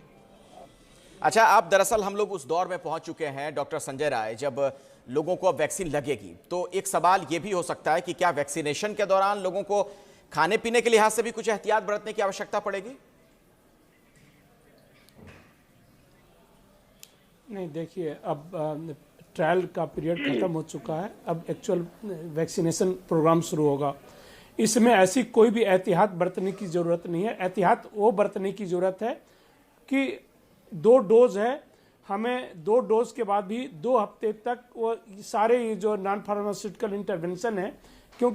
अच्छा, आप दरअसल हम लोग उस दौर में पहुंच चुके हैं डॉक्टर संजय राय, जब लोगों को अब वैक्सीन लगेगी, तो एक सवाल ये भी हो सकता है कि क्या वैक्सीनेशन के दौरान लोगों को खाने पीने के लिहाज से भी कुछ एहतियात बरतने की आवश्यकता पड़ेगी? नहीं, देखिए, अब ट्रायल का पीरियड खत्म हो चुका है, अब एक्चुअल वैक्सीनेशन प्रोग्राम शुरू होगा। इसमें ऐसी कोई भी एहतियात बरतने की ज़रूरत नहीं है। एहतियात वो बरतने की ज़रूरत है कि 2 डोज है, हमें 2 डोज के बाद भी 2 हफ्ते तक वो सारे जो नॉन फार्मास्यूटिकल इंटरवेंशन है, क्यों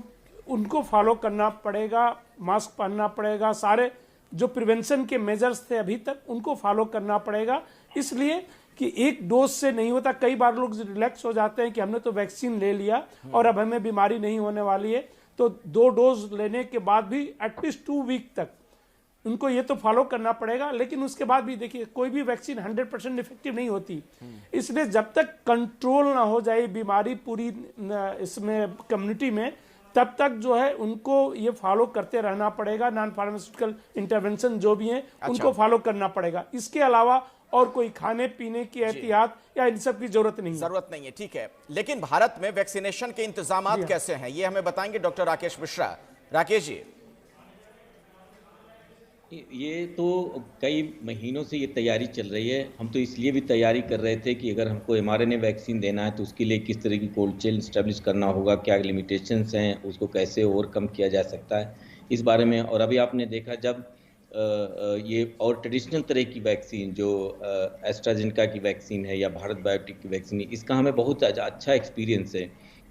उनको फॉलो करना पड़ेगा, मास्क पहनना पड़ेगा, सारे जो प्रिवेंशन के मेजर्स थे अभी तक उनको फॉलो करना पड़ेगा। इसलिए कि एक डोज से नहीं होता। कई बार लोग रिलैक्स हो जाते हैं कि हमने तो वैक्सीन ले लिया और अब हमें बीमारी नहीं होने वाली है, तो 2 डोज लेने के बाद भी एटलीस्ट 2 वीक तक उनको ये तो फॉलो करना पड़ेगा। लेकिन उसके बाद भी देखिए, कोई भी वैक्सीन 100% इफेक्टिव नहीं होती, इसलिए जब तक कंट्रोल ना हो जाए बीमारी पूरी इसमें कम्युनिटी में, तब तक जो है उनको ये फॉलो करते रहना पड़ेगा। नॉन फार्मास्यूटिकल इंटरवेंशन जो भी हैं उनको फॉलो करना पड़ेगा। इसके अलावा और कोई खाने पीने की एहतियात या इन सब की जरूरत नहीं है। ठीक है, लेकिन भारत में वैक्सीनेशन के इंतजाम कैसे हैं, ये हमें बताएंगे डॉक्टर राकेश मिश्रा। राकेश जी, ये तो कई महीनों से ये तैयारी चल रही है। हम तो इसलिए भी तैयारी कर रहे थे कि अगर हमको mRNA वैक्सीन देना है तो उसके लिए किस तरह की कोल्ड चेन स्टैब्लिश करना होगा, क्या लिमिटेशंस हैं, उसको कैसे ओवरकम किया जा सकता है, इस बारे में। और अभी आपने देखा, जब ये और ट्रेडिशनल तरह की वैक्सीन जो एस्ट्राजेनेका की वैक्सीन है या भारत बायोटेक की वैक्सीन है, इसका हमें बहुत अच्छा एक्सपीरियंस है।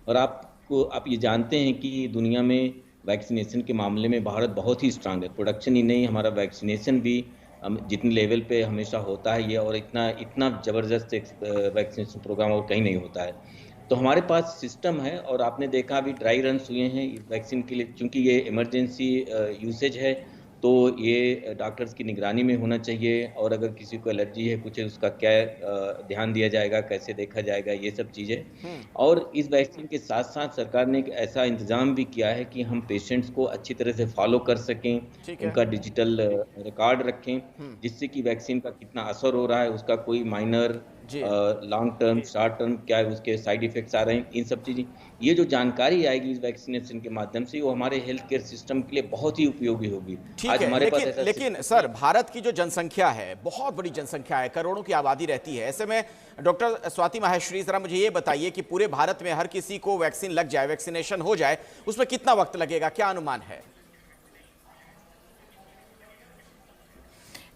और आप ये जानते हैं कि दुनिया में वैक्सीनेशन के मामले में भारत बहुत ही स्ट्रांग है। प्रोडक्शन ही नहीं, हमारा वैक्सीनेशन भी जितने लेवल पे हमेशा होता है ये, और इतना ज़बरदस्त वैक्सीनेशन प्रोग्राम और कहीं नहीं होता है। तो हमारे पास सिस्टम है, और आपने देखा अभी ड्राई रन्स हुए हैं वैक्सीन के लिए, क्योंकि ये इमरजेंसी यूसेज है तो ये डॉक्टर्स की निगरानी में होना चाहिए। और अगर किसी को एलर्जी है कुछ है, उसका क्या ध्यान दिया जाएगा, कैसे देखा जाएगा, ये सब चीज़ें। और इस वैक्सीन के साथ साथ सरकार ने एक ऐसा इंतजाम भी किया है कि हम पेशेंट्स को अच्छी तरह से फॉलो कर सकें, उनका डिजिटल रिकॉर्ड रखें, जिससे कि वैक्सीन का कितना असर हो रहा है, उसका कोई minor long term short term क्या है, उसके साइड इफेक्ट्स आ रहे हैं, इन सब चीज़ें, ये जो जानकारी आएगी इस वैक्सीनेशन के माध्यम से, वो हमारे हेल्थ केयर सिस्टम के लिए बहुत ही उपयोगी होगी। ठीक है, लेकिन सर भारत की जो जनसंख्या है, बहुत बड़ी जनसंख्या है, करोड़ों की आबादी रहती है। ऐसे में डॉक्टर स्वाति माहेश्वरी, जरा मुझे ये बताइए कि पूरे भारत में हर किसी को वैक्सीन लग जाए, वैक्सीनेशन हो जाए, उसमें कितना वक्त लगेगा, क्या अनुमान है?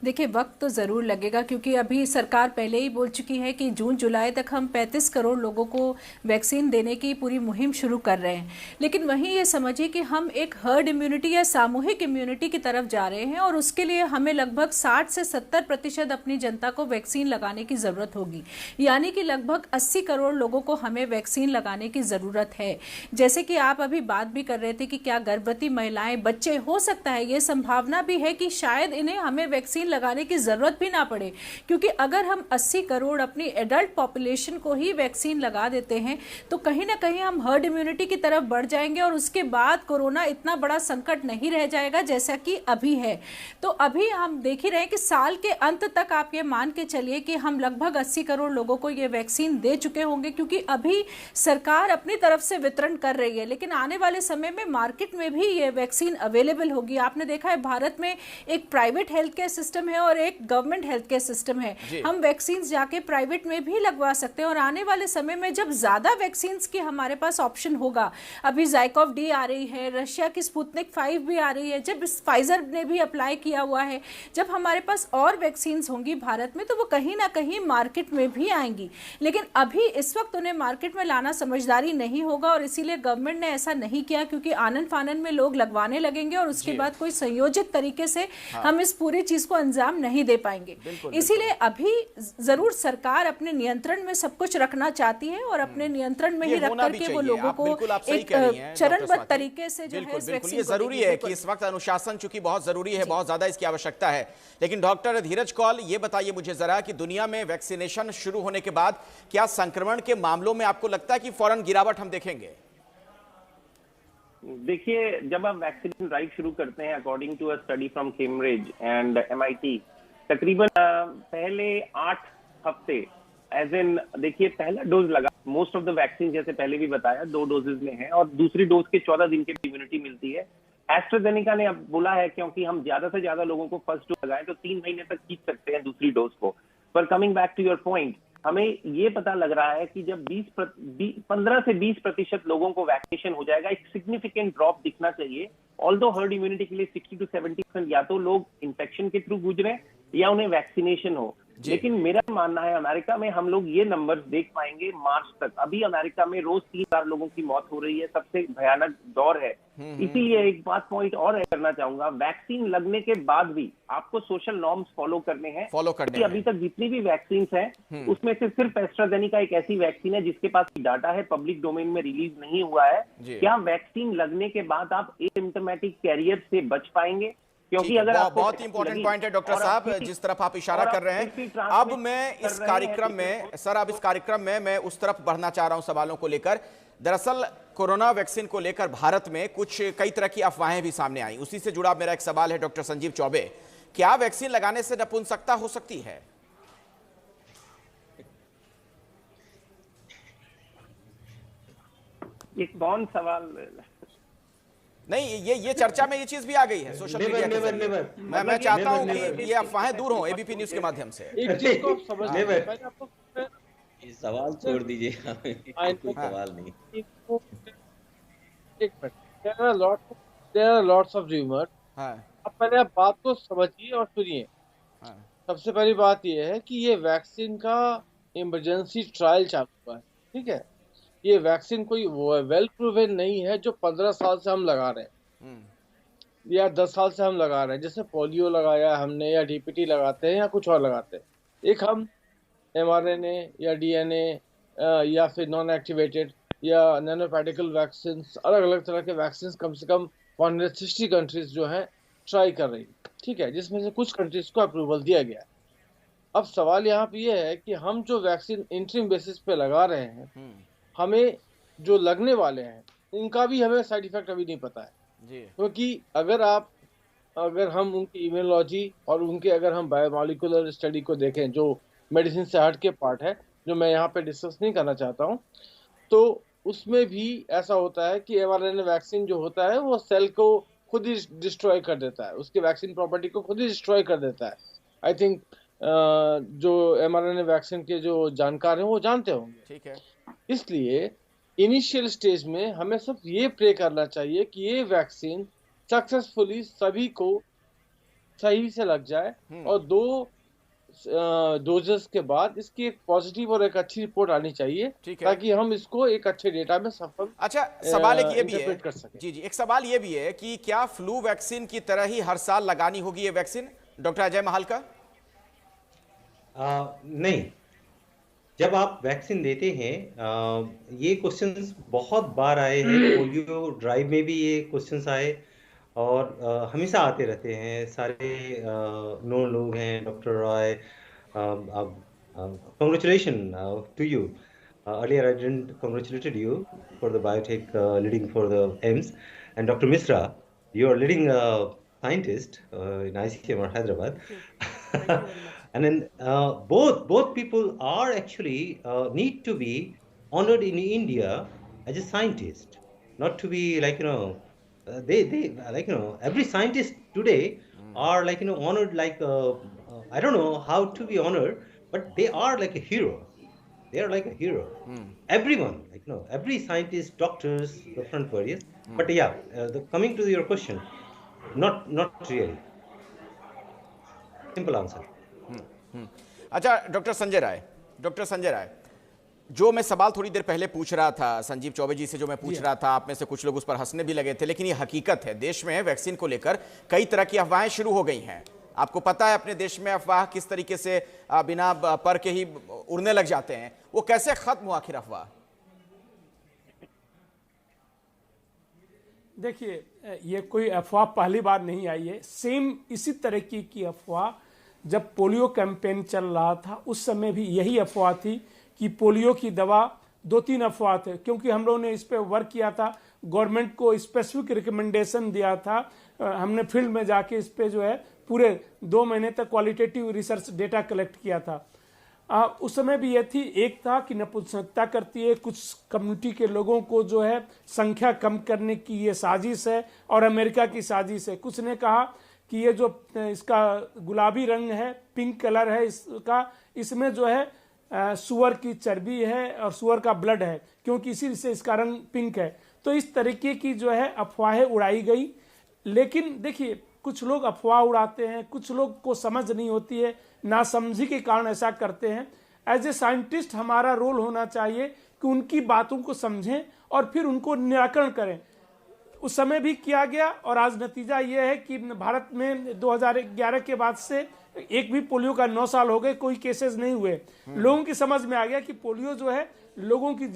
देखिए, वक्त तो ज़रूर लगेगा, क्योंकि अभी सरकार पहले ही बोल चुकी है कि जून जुलाई तक हम 35 करोड़ लोगों को वैक्सीन देने की पूरी मुहिम शुरू कर रहे हैं। लेकिन वहीं ये समझिए कि हम एक हर्ड इम्यूनिटी या सामूहिक इम्यूनिटी की तरफ जा रहे हैं, और उसके लिए हमें लगभग 60 से 70% अपनी जनता को वैक्सीन लगाने की ज़रूरत होगी। यानी कि लगभग 80 करोड़ लोगों को हमें वैक्सीन लगाने की ज़रूरत है। जैसे कि आप अभी बात भी कर रहे थे कि क्या गर्भवती महिलाएँ, बच्चे, हो सकता है ये संभावना भी है कि शायद इन्हें हमें वैक्सीन लगाने की जरूरत भी ना पड़े, क्योंकि अगर हम 80 करोड़ अपनी एडल्ट पॉपुलेशन को ही वैक्सीन लगा देते हैं तो कहीं ना कहीं हम हर्ड इम्यूनिटी की तरफ बढ़ जाएंगे, और उसके बाद कोरोना इतना बड़ा संकट नहीं रह जाएगा जैसा कि अभी है। तो अभी हम देख ही रहे हैं कि साल के अंत तक आप ये मान के चलिए कि हम लगभग 80 करोड़ लोगों को ये वैक्सीन दे चुके होंगे, क्योंकि अभी सरकार अपनी तरफ से वितरण कर रही है, लेकिन आने वाले समय में मार्केट में भी ये वैक्सीन अवेलेबल होगी। आपने देखा है भारत में एक प्राइवेट हेल्थ केयर सिस्टम है और एक गवर्नमेंट हेल्थ केयर सिस्टम है। हम वैक्सीन जाके प्राइवेट में भी लगवा सकते हैं, और आने वाले समय में जब ज्यादा वैक्सीन की हमारे पास ऑप्शन होगा, अभी ज़ाइकोव डी आ रही है, रशिया की स्पुतनिक 5 भी आ रही है, जब फाइजर ने भी अप्लाई किया हुआ है, जब हमारे पास और वैक्सीन होंगी भारत में तो वो कहीं ना कहीं मार्केट में भी आएंगी। लेकिन अभी इस वक्त उन्हें मार्केट में लाना समझदारी नहीं होगा, और इसीलिए गवर्नमेंट ने ऐसा नहीं किया, क्योंकि आनन फानन में लोग लगवाने लगेंगे और उसके बाद कोई संयोजित तरीके से हम इस पूरी चीज को अंजाम नहीं दे पाएंगे। इसीलिए अभी जरूर सरकार अपने नियंत्रण में सब कुछ रखना चाहती है, और अपने नियंत्रण में ही रख करके वो लोगों को एक चरणबद्ध तरीके से जो है ये जरूरी है कि इस वक्त अनुशासन चूंकि बहुत जरूरी है, बहुत ज्यादा इसकी आवश्यकता है। लेकिन डॉक्टर धीरज कौल, ये बताइए मुझे जरा कि दुनिया में वैक्सीनेशन शुरू होने के बाद क्या संक्रमण के मामलों में आपको लगता है कि फौरन गिरावट हम देखेंगे? देखिए, जब आप वैक्सीनेशन ड्राइव शुरू करते हैं, according to a study from Cambridge and MIT, तकरीबन पहले 8 हफ्ते एज इन, देखिए पहला डोज लगा, मोस्ट ऑफ द वैक्सीन जैसे पहले भी बताया 2 डोजेज में है, और दूसरी डोज के 14 दिन की इम्यूनिटी मिलती है। एस्ट्राजेनेका ने अब बोला है क्योंकि हम ज्यादा से ज्यादा लोगों को फर्स्ट डोज लगाएं तो 3 महीने तक खींच सकते हैं दूसरी डोज को। पर coming back to your point, हमें ये पता लग रहा है कि जब 15 से 20% लोगों को वैक्सीनेशन हो जाएगा, एक सिग्निफिकेंट ड्रॉप दिखना चाहिए। ऑल्दो हर्ड इम्यूनिटी के लिए 60 to 70% या तो लोग इन्फेक्शन के थ्रू गुजरे या उन्हें वैक्सीनेशन हो। लेकिन मेरा मानना है अमेरिका में हम लोग ये नंबर्स देख पाएंगे मार्च तक। अभी अमेरिका में रोज 3,000 लोगों की मौत हो रही है, सबसे भयानक दौर है। इसीलिए एक बात पॉइंट और ऐड करना चाहूंगा, वैक्सीन लगने के बाद भी आपको सोशल नॉर्म्स फॉलो करने हैं। अभी तक जितनी भी वैक्सीन है उसमें से सिर्फ एस्ट्राजेनेका एक ऐसी वैक्सीन है जिसके पास डाटा है, पब्लिक डोमेन में रिलीज नहीं हुआ है। क्या वैक्सीन लगने के बाद आप एसिम्प्टोमेटिक कैरियर से बच पाएंगे? क्योंकि अगर आपको बहुत ही इंपॉर्टेंट पॉइंट है डॉक्टर साहब, जिस तरफ आप इशारा कर रहे हैं। अब मैं इस कार्यक्रम में सर, अब इस कार्यक्रम में मैं उस तरफ बढ़ना चाह रहा हूं सवालों को लेकर। दरअसल कोरोना वैक्सीन को लेकर भारत में कुछ कई तरह की अफवाहें भी सामने आई, उसी से जुड़ा मेरा एक सवाल है डॉक्टर संजीव चौबे, क्या वैक्सीन लगाने से नपुंसकता हो सकती है? ये कौन सवाल? नहीं, ये चर्चा में ये चीज भी आ गई है सोशल मीडिया के जरिए। मैं चाहता हूं कि ये अफवाहें दूर हों एबीपी न्यूज के माध्यम से। सवाल छोड़ दीजिए, सवाल नहीं। There are lots of rumors. हाँ। आप पहले आप बात को समझिए और सुनिए। सबसे पहली बात यह है कि ये वैक्सीन का इमरजेंसी ट्रायल चालू हुआ है, ठीक है। ये वैक्सीन कोई वेल प्रूवन नहीं है जो 15 साल से हम लगा रहे हैं या 10 साल से हम लगा रहे हैं, जैसे पोलियो लगाया हमने या डीपीटी लगाते हैं या कुछ और लगाते हैं। एक हम mRNA या DNA या फिर नॉन एक्टिवेटेड या नैनो पार्टिकल वैक्सीन, अलग अलग तरह के वैक्सीन कम से कम 160 कंट्रीज जो है ट्राई कर रही है, ठीक है, जिसमें से कुछ कंट्रीज को अप्रूवल दिया गया है। अब सवाल यहाँ पे ये है कि हम जो वैक्सीन इंटरिम बेसिस पे लगा रहे हैं, हमें जो लगने वाले हैं उनका भी हमें साइड इफेक्ट अभी नहीं पता है, क्योंकि अगर हम उनकी इम्यूनोलॉजी और उनके अगर हम बायोमोलिकुलर स्टडी को देखें, जो मेडिसिन से हट के पार्ट है, जो मैं यहाँ पे डिस्कस नहीं करना चाहता हूँ, तो उसमें भी ऐसा होता है कि mRNA वैक्सीन जो होता है वो सेल को खुद ही डिस्ट्रॉय कर देता है, उसके वैक्सीन प्रॉपर्टी को खुद ही डिस्ट्रॉय कर देता है। आई थिंक जो mRNA वैक्सीन के जो जानकार हैं वो जानते होंगे, ठीक है। इसलिए इनिशियल स्टेज में हमें सिर्फ ये प्रे करना चाहिए कि ये वैक्सीन सक्सेसफुली सभी को सही से लग जाए और 2 डोजेस के बाद इसकी एक पॉजिटिव और एक अच्छी रिपोर्ट आनी चाहिए, ताकि हम इसको एक अच्छे डेटा में सफल अच्छा, सवाल एक ये भी है, कर सकें। जी, एक सवाल ये भी है कि क्या फ्लू वैक्सीन की तरह ही हर साल लगानी होगी ये वैक्सीन, डॉक्टर अजय महालका? नहीं, जब आप वैक्सीन देते हैं, ये क्वेश्चंस बहुत बार आए हैं, पोलियो ड्राइव में भी ये क्वेश्चंस आए और हमेशा आते रहते हैं। सारे नो लोग हैं, doctor Roy, congratulations to you. Earlier I didn't congratulated you for the biotech leading for the AIIMS, and Dr. Misra, you are leading scientist in ICMR Hyderabad. And then both people are actually need to be honored in India as a scientist, not to be like, you know, they like, you know, every scientist today are like, you know, honored like I don't know how to be honored, but they are like a hero. They are like a hero. Everyone, like, you know, every scientist, doctors, the front warriors. But yeah, coming to your question, not really. Simple answer. अच्छा, doctor Sanjay Rai, जो मैं सवाल थोड़ी देर पहले पूछ रहा था संजीव चौबे जी से, जो मैं पूछ रहा था, आप में से कुछ लोग उस पर हंसने भी लगे थे, लेकिन ये हकीकत है। देश में वैक्सीन को लेकर कई तरह की अफवाहें शुरू हो गई हैं। आपको पता है अपने देश में अफवाह किस तरीके से बिना पर के ही उड़ने लग जाते हैं, वो कैसे खत्म हुआ आखिर अफवाह? देखिए, ये कोई अफवाह पहली बार नहीं आई है। सेम इसी तरह की अफवाह जब पोलियो कैंपेन चल रहा था, उस समय भी यही अफवाह थी कि पोलियो की दवा, 2-3 अफवाह थे, क्योंकि हम लोगों ने इस पर वर्क किया था, गवर्नमेंट को स्पेसिफिक रिकमेंडेशन दिया था। हमने फील्ड में जाके इस पे जो है पूरे 2 महीने तक क्वालिटेटिव रिसर्च डेटा कलेक्ट किया था। उस समय भी ये थी, एक था कि नपुंसकता करती है, कुछ कम्युनिटी के लोगों को जो है संख्या कम करने की ये साजिश है और अमेरिका की साजिश है। कुछ ने कहा कि ये जो इसका गुलाबी रंग है, पिंक कलर है इसका, इसमें जो है सुअर की चर्बी है और सुअर का ब्लड है, क्योंकि इसी से इसका रंग पिंक है। तो इस तरीके की जो है अफवाहें उड़ाई गई। लेकिन देखिए, कुछ लोग अफवाह उड़ाते हैं, कुछ लोग को समझ नहीं होती है, नासमझी के कारण ऐसा करते हैं। एज ए साइंटिस्ट हमारा रोल होना चाहिए कि उनकी बातों को समझें और फिर उनको निराकरण करें। उस समय भी किया गया और आज नतीजा ये है कि भारत में 2011 के बाद से एक भी पोलियो का 9 साल हो गए, कोई केसेस नहीं हुए। लोगों की समझ में आ गया कि पोलियो जो है लोगों की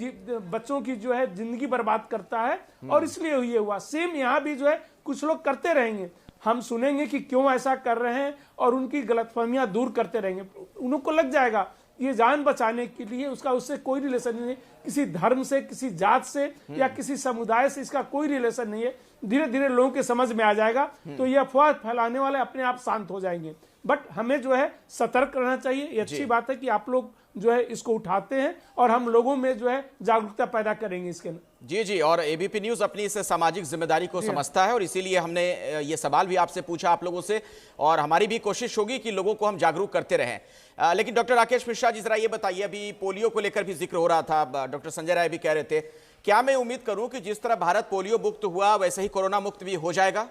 बच्चों की जो है जिंदगी बर्बाद करता है और इसलिए ये हुआ। सेम यहाँ भी जो है कुछ लोग करते रहेंगे, हम सुनेंगे कि क्यों ऐसा कर रहे हैं और उनकी गलतफहमियां दूर करते रहेंगे। उनको लग जाएगा ये जान बचाने के लिए, उसका उससे कोई रिलेशन नहीं है, किसी धर्म से, किसी जात से या किसी समुदाय से इसका कोई रिलेशन नहीं है। धीरे धीरे लोगों के समझ में आ जाएगा, तो ये अफवाह फैलाने वाले अपने आप शांत हो जाएंगे। बट हमें जो है सतर्क रहना चाहिए। ये अच्छी बात है कि आप लोग जो है इसको उठाते हैं और हम लोगों में जो है जागरूकता पैदा करेंगे इसके। जी, और एबीपी न्यूज अपनी इस सामाजिक जिम्मेदारी को समझता है और इसीलिए हमने ये सवाल भी आपसे पूछा आप लोगों से, और हमारी भी कोशिश होगी कि लोगों को हम जागरूक करते रहें। लेकिन डॉक्टर राकेश मिश्रा जी, जरा ये बताइए, अभी पोलियो को लेकर भी जिक्र हो रहा था, डॉक्टर संजय राय भी कह रहे थे, क्या मैं उम्मीद करूं कि जिस तरह भारत पोलियो मुक्त हुआ वैसे ही कोरोना मुक्त भी हो जाएगा?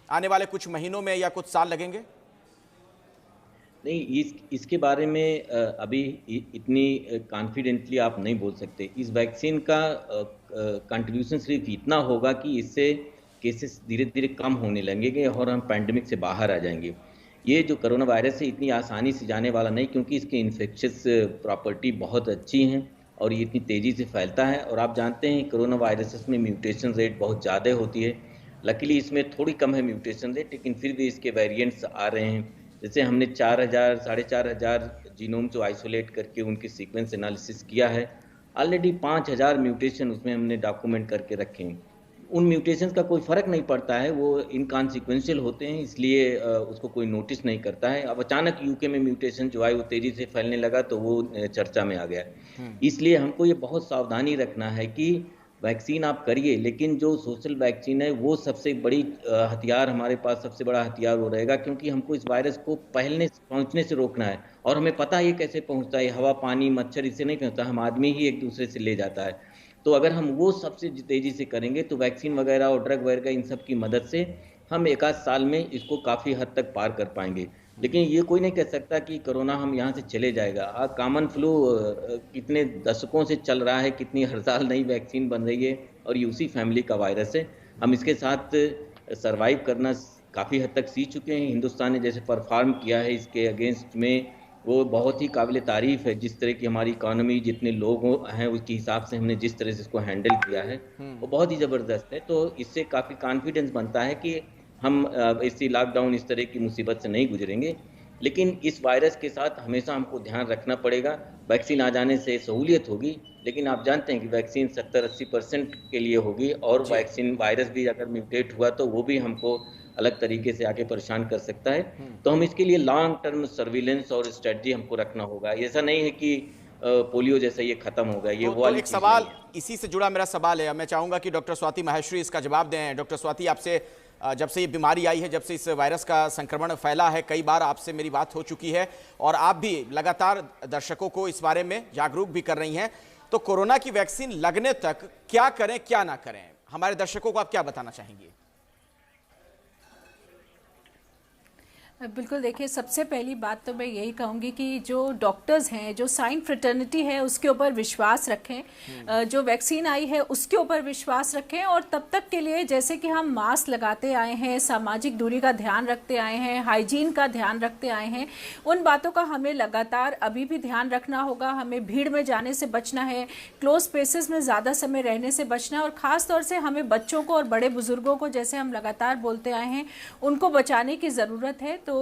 आने वाले कुछ महीनों में या कुछ साल लगेंगे? नहीं, इसके बारे में अभी इतनी कॉन्फिडेंटली आप नहीं बोल सकते। इस वैक्सीन का कंट्रीब्यूशन सिर्फ इतना होगा कि इससे केसेस धीरे धीरे कम होने लगेंगे और हम पैंडेमिक से बाहर आ जाएंगे। ये जो कोरोना वायरस है इतनी आसानी से जाने वाला नहीं, क्योंकि इसके इन्फेक्शियस प्रॉपर्टी बहुत अच्छी हैं और ये इतनी तेज़ी से फैलता है। और आप जानते हैं कोरोना वायरसेस में म्यूटेशन रेट बहुत ज़्यादा होती है। लकीली इसमें थोड़ी कम है म्यूटेशन रेट, लेकिन फिर भी इसके वेरिएंट्स आ रहे हैं। जैसे हमने 4000 साढ़े 4000 जीनोम जो आइसोलेट करके उनकी सीक्वेंस एनालिसिस किया है, ऑलरेडी 5000 म्यूटेशन उसमें हमने डॉक्यूमेंट करके रखे हैं। उन म्यूटेशन का कोई फ़र्क नहीं पड़ता है, वो इनकॉन्सिक्वेंशियल होते हैं, इसलिए उसको कोई नोटिस नहीं करता है। अब अचानक यूके में म्यूटेशन जो आए वो तेज़ी से फैलने लगा तो वो चर्चा में आ गया। इसलिए हमको ये बहुत सावधानी रखना है कि वैक्सीन आप करिए, लेकिन जो सोशल वैक्सीन है वो सबसे बड़ी हथियार हमारे पास, सबसे बड़ा हथियार वो रहेगा, क्योंकि हमको इस वायरस को पहुंचने से रोकना है। और हमें पता है ये कैसे पहुंचता है, हवा, पानी, मच्छर इससे नहीं पहुंचता, हम आदमी ही एक दूसरे से ले जाता है। तो अगर हम वो सबसे तेज़ी से करेंगे तो वैक्सीन वगैरह और ड्रग वगैरह इन सब की मदद से हम एक आध साल में इसको काफ़ी हद तक पार कर पाएंगे। लेकिन ये कोई नहीं कह सकता कि कोरोना हम यहाँ से चले जाएगा। कॉमन फ्लू कितने दशकों से चल रहा है, कितनी हर साल नई वैक्सीन बन रही है और ये उसी फैमिली का वायरस है। हम इसके साथ सरवाइव करना काफ़ी हद तक सीख चुके हैं। हिंदुस्तान ने जैसे परफॉर्म किया है इसके अगेंस्ट में, वो बहुत ही काबिल तारीफ़ है। जिस तरह की हमारी इकॉनमी, जितने लोग हैं उसके हिसाब से हमने जिस तरह से इसको हैंडल किया है वो बहुत ही ज़बरदस्त है। तो इससे काफ़ी कॉन्फिडेंस बनता है कि हम इसी लॉकडाउन इस तरह की मुसीबत से नहीं गुजरेंगे। लेकिन इस वायरस के साथ हमेशा हमको ध्यान रखना पड़ेगा। वैक्सीन आ जाने से सहूलियत होगी, लेकिन आप जानते हैं कि वैक्सीन 70-80% के लिए होगी, और वैक्सीन वायरस भी अगर म्यूटेट हुआ तो वो भी हमको अलग तरीके से आके परेशान कर सकता है। तो हम इसके लिए लॉन्ग टर्म सर्विलेंस और स्ट्रेटजी हमको रखना होगा। ऐसा नहीं है कि पोलियो जैसा ये खत्म होगा। ये वो एक सवाल इसी से जुड़ा मेरा सवाल है, मैं चाहूंगा कि डॉक्टर स्वाति माहेश्वरी इसका जवाब दें। डॉक्टर स्वाति, आपसे जब से ये बीमारी आई है, जब से इस वायरस का संक्रमण फैला है, कई बार आपसे मेरी बात हो चुकी है और आप भी लगातार दर्शकों को इस बारे में जागरूक भी कर रही हैं। तो कोरोना की वैक्सीन लगने तक क्या करें क्या ना करें, हमारे दर्शकों को आप क्या बताना चाहेंगे? बिल्कुल, देखिए सबसे पहली बात तो मैं यही कहूँगी कि जो डॉक्टर्स हैं, जो साइंस फ्रेटर्निटी है उसके ऊपर विश्वास रखें, जो वैक्सीन आई है उसके ऊपर विश्वास रखें। और तब तक के लिए जैसे कि हम मास्क लगाते आए हैं, सामाजिक दूरी का ध्यान रखते आए हैं, हाइजीन का ध्यान रखते आए हैं, उन बातों का हमें लगातार अभी भी ध्यान रखना होगा। हमें भीड़ में जाने से बचना है, क्लोज स्पेसेस में ज़्यादा समय रहने से बचना है, और ख़ास तौर से हमें बच्चों को और बड़े बुजुर्गों को, जैसे हम लगातार बोलते आए हैं, उनको बचाने की ज़रूरत है। तो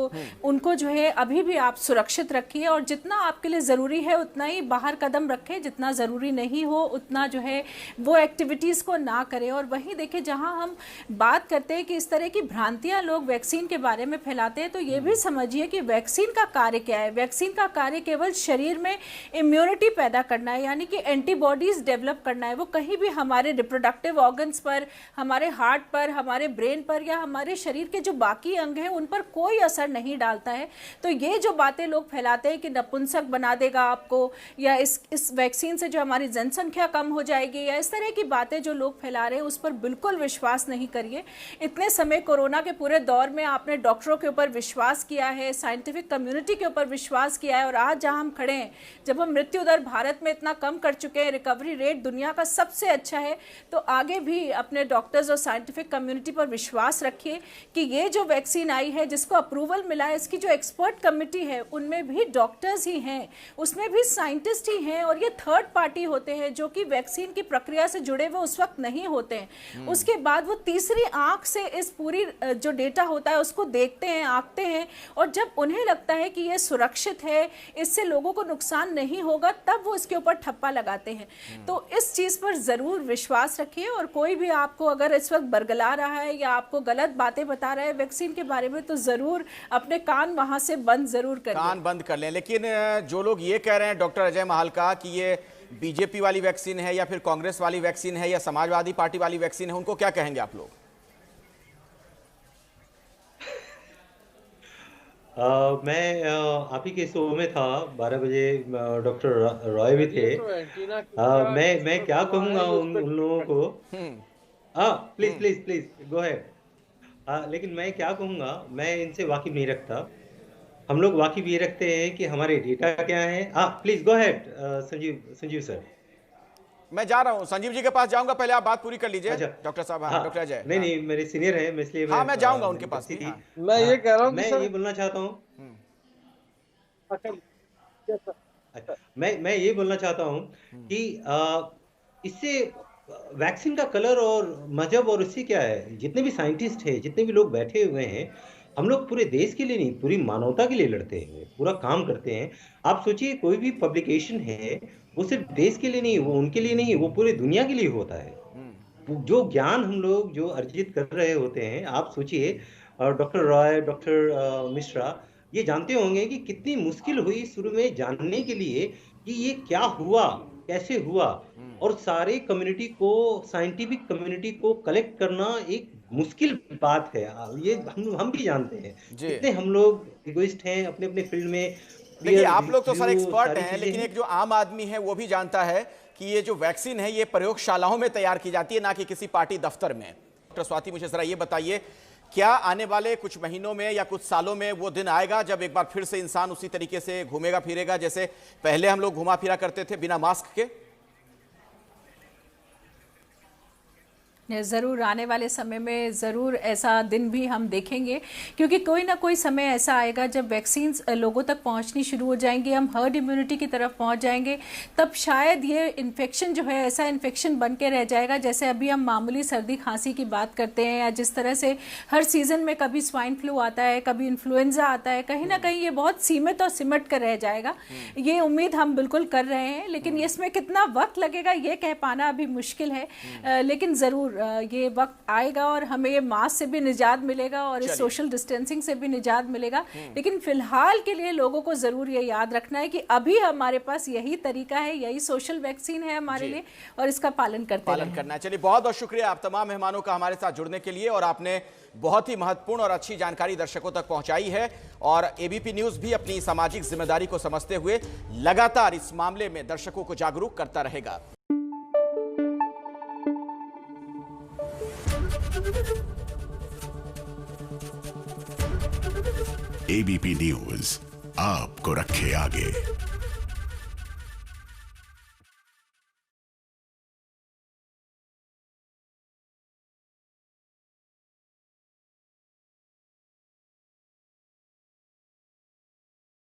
उनको जो है अभी भी आप सुरक्षित रखिए, और जितना आपके लिए ज़रूरी है उतना ही बाहर कदम रखें, जितना ज़रूरी नहीं हो उतना जो है वो एक्टिविटीज़ को ना करें। और वहीं देखिए, जहां हम बात करते हैं कि इस तरह की भ्रांतियां लोग वैक्सीन के बारे में फैलाते हैं, तो ये भी समझिए कि वैक्सीन का कार्य क्या है। वैक्सीन का कार्य केवल शरीर में इम्यूनिटी पैदा करना है, यानी कि एंटीबॉडीज़ डेवलप करना है। वो कहीं भी हमारे रिप्रोडक्टिव ऑर्गन्स पर, हमारे हार्ट पर, हमारे ब्रेन पर या हमारे शरीर के जो बाकी अंग हैं उन पर कोई असर नहीं डालता है। तो ये जो बातें लोग फैलाते हैं कि नपुंसक बना देगा आपको, या इस वैक्सीन से जो हमारी जनसंख्या कम हो जाएगी, या इस तरह की बातें जो लोग फैला रहे हैं, उस पर बिल्कुल विश्वास नहीं करिए। इतने समय कोरोना के पूरे दौर में आपने डॉक्टरों के ऊपर विश्वास किया है, साइंटिफिक कम्युनिटी के ऊपर विश्वास किया है, और आज जहां हम खड़े हैं, जब हम मृत्यु दर भारत में इतना कम कर चुके हैं, रिकवरी रेट दुनिया का सबसे अच्छा है, तो आगे भी अपने डॉक्टर्स और साइंटिफिक कम्युनिटी पर विश्वास रखिए कि ये जो वैक्सीन आई है, जिसको अप्रूवल मिला है, इसकी जो एक्सपर्ट कमेटी है उनमें भी डॉक्टर्स ही हैं, उसमें भी साइंटिस्ट ही हैं, और ये थर्ड पार्टी होते हैं जो कि वैक्सीन की प्रक्रिया से जुड़े हुए उस वक्त नहीं होते हैं। उसके बाद वो तीसरी आंख से इस पूरी जो डेटा होता है उसको देखते हैं, आंकते हैं, और जब उन्हें लगता है कि ये सुरक्षित है, इससे लोगों को नुकसान नहीं होगा, तब वो इसके ऊपर ठप्पा लगाते हैं। तो इस चीज़ पर ज़रूर विश्वास रखिए, और कोई भी आपको अगर इस वक्त बरगला रहा है या आपको गलत बातें बता रहा है वैक्सीन के बारे में, तो ज़रूर अपने कान वहां से बंद जरूर करें, कान बंद कर लें। लेकिन जो लोग ये कह रहे हैं डॉक्टर अजय महालका कि ये बीजेपी वाली वैक्सीन है या फिर कांग्रेस वाली वैक्सीन है या समाजवादी पार्टी वाली वैक्सीन है, उनको क्या कहेंगे आप लोग? मैं आप ही के शो में था 12 बजे, डॉक्टर रॉय भी थे। मैं क्या कहूँगा उन लोगों को। Please please please go ahead. लेकिन मैं क्या कहूँगा, मैं इनसे वाकिफ नहीं रखता। हम लोग वाकिफ ये रखते हैं कि हमारे डेटा क्या है। Please go ahead Sanjeev sir. मैं जा रहा हूं, संजीव जी के पास जाऊंगा, पहले आप बात पूरी कर लीजिए। अच्छा। डॉक्टर साहब, हाँ, डॉक्टर अजय। नहीं नहीं, मेरे सीनियर है, मैं इसलिए हाँ, मैं जाऊंगा उनके पास थी। भी, हाँ। मैं ये कह रहा हूँ मैं ये बोलना चाहता हूँ, मैं ये बोलना चाहता हूँ कि इससे वैक्सीन का कलर और मजहब और इससे क्या है, जितने भी साइंटिस्ट हैं, जितने भी लोग बैठे हुए हैं, हम लोग पूरे देश के लिए नहीं, पूरी मानवता के लिए लड़ते हैं, पूरा काम करते हैं। आप सोचिए, कोई भी पब्लिकेशन है वो सिर्फ देश के लिए नहीं, वो उनके लिए नहीं, वो पूरे दुनिया के लिए होता है। जो ज्ञान हम लोग जो अर्जित कर रहे होते हैं, आप सोचिए, डॉक्टर रॉय, डॉक्टर मिश्रा ये जानते होंगे कि कितनी मुश्किल हुई शुरू में जानने के लिए कि ये क्या हुआ, कैसे हुआ, और सारे कम्युनिटी को, साइंटिफिक कम्युनिटी को कलेक्ट करना एक मुश्किल बात है। ये हम भी जानते हैं, कितने हम लोग इगोइस्ट हैं अपने अपने फील्ड में। देखिए, आप लोग तो सर एक्सपर्ट हैं, लेकिन एक जो आम आदमी है वो भी जानता है कि ये जो वैक्सीन है ये प्रयोगशालाओं में तैयार की जाती है, ना कि किसी पार्टी दफ्तर में। डॉक्टर स्वाति, मुझे जरा ये बताइए, क्या आने वाले कुछ महीनों में या कुछ सालों में वो दिन आएगा जब एक बार फिर से इंसान उसी तरीके से घूमेगा फिरेगा जैसे पहले हम लोग घुमा फिरा करते थे बिना मास्क के? ज़रूर आने वाले समय में ज़रूर ऐसा दिन भी हम देखेंगे, क्योंकि कोई ना कोई समय ऐसा आएगा जब वैक्सीन्स लोगों तक पहुंचनी शुरू हो जाएंगी, हम हर्ड इम्यूनिटी की तरफ पहुंच जाएंगे, तब शायद ये इन्फेक्शन जो है ऐसा इन्फेक्शन बन के रह जाएगा जैसे अभी हम मामूली सर्दी खांसी की बात करते हैं, या जिस तरह से हर सीज़न में कभी स्वाइन फ्लू आता है, कभी इन्फ्लुएंजा आता है, कहीं ना कहीं ये बहुत सीमित और सिमट कर रह जाएगा। ये उम्मीद हम बिल्कुल कर रहे हैं, लेकिन इसमें कितना वक्त लगेगा ये कह पाना अभी मुश्किल है, लेकिन ज़रूर ये वक्त आएगा और हमें ये मास्क से भी निजात मिलेगा और इस सोशल डिस्टेंसिंग से भी निजात मिलेगा। लेकिन फिलहाल के लिए लोगों को जरूर ये याद रखना है कि अभी हमारे पास यही तरीका है, यही सोशल वैक्सीन है हमारे लिए, और इसका पालन करना है। चलिए, बहुत बहुत शुक्रिया आप तमाम मेहमानों का हमारे साथ जुड़ने के लिए, और आपने बहुत ही महत्वपूर्ण और अच्छी जानकारी दर्शकों तक पहुंचाई है। और एबीपी न्यूज भी अपनी सामाजिक जिम्मेदारी को समझते हुए लगातार इस मामले में दर्शकों को जागरूक करता रहेगा। एबीपी न्यूज आपको रखे आगे।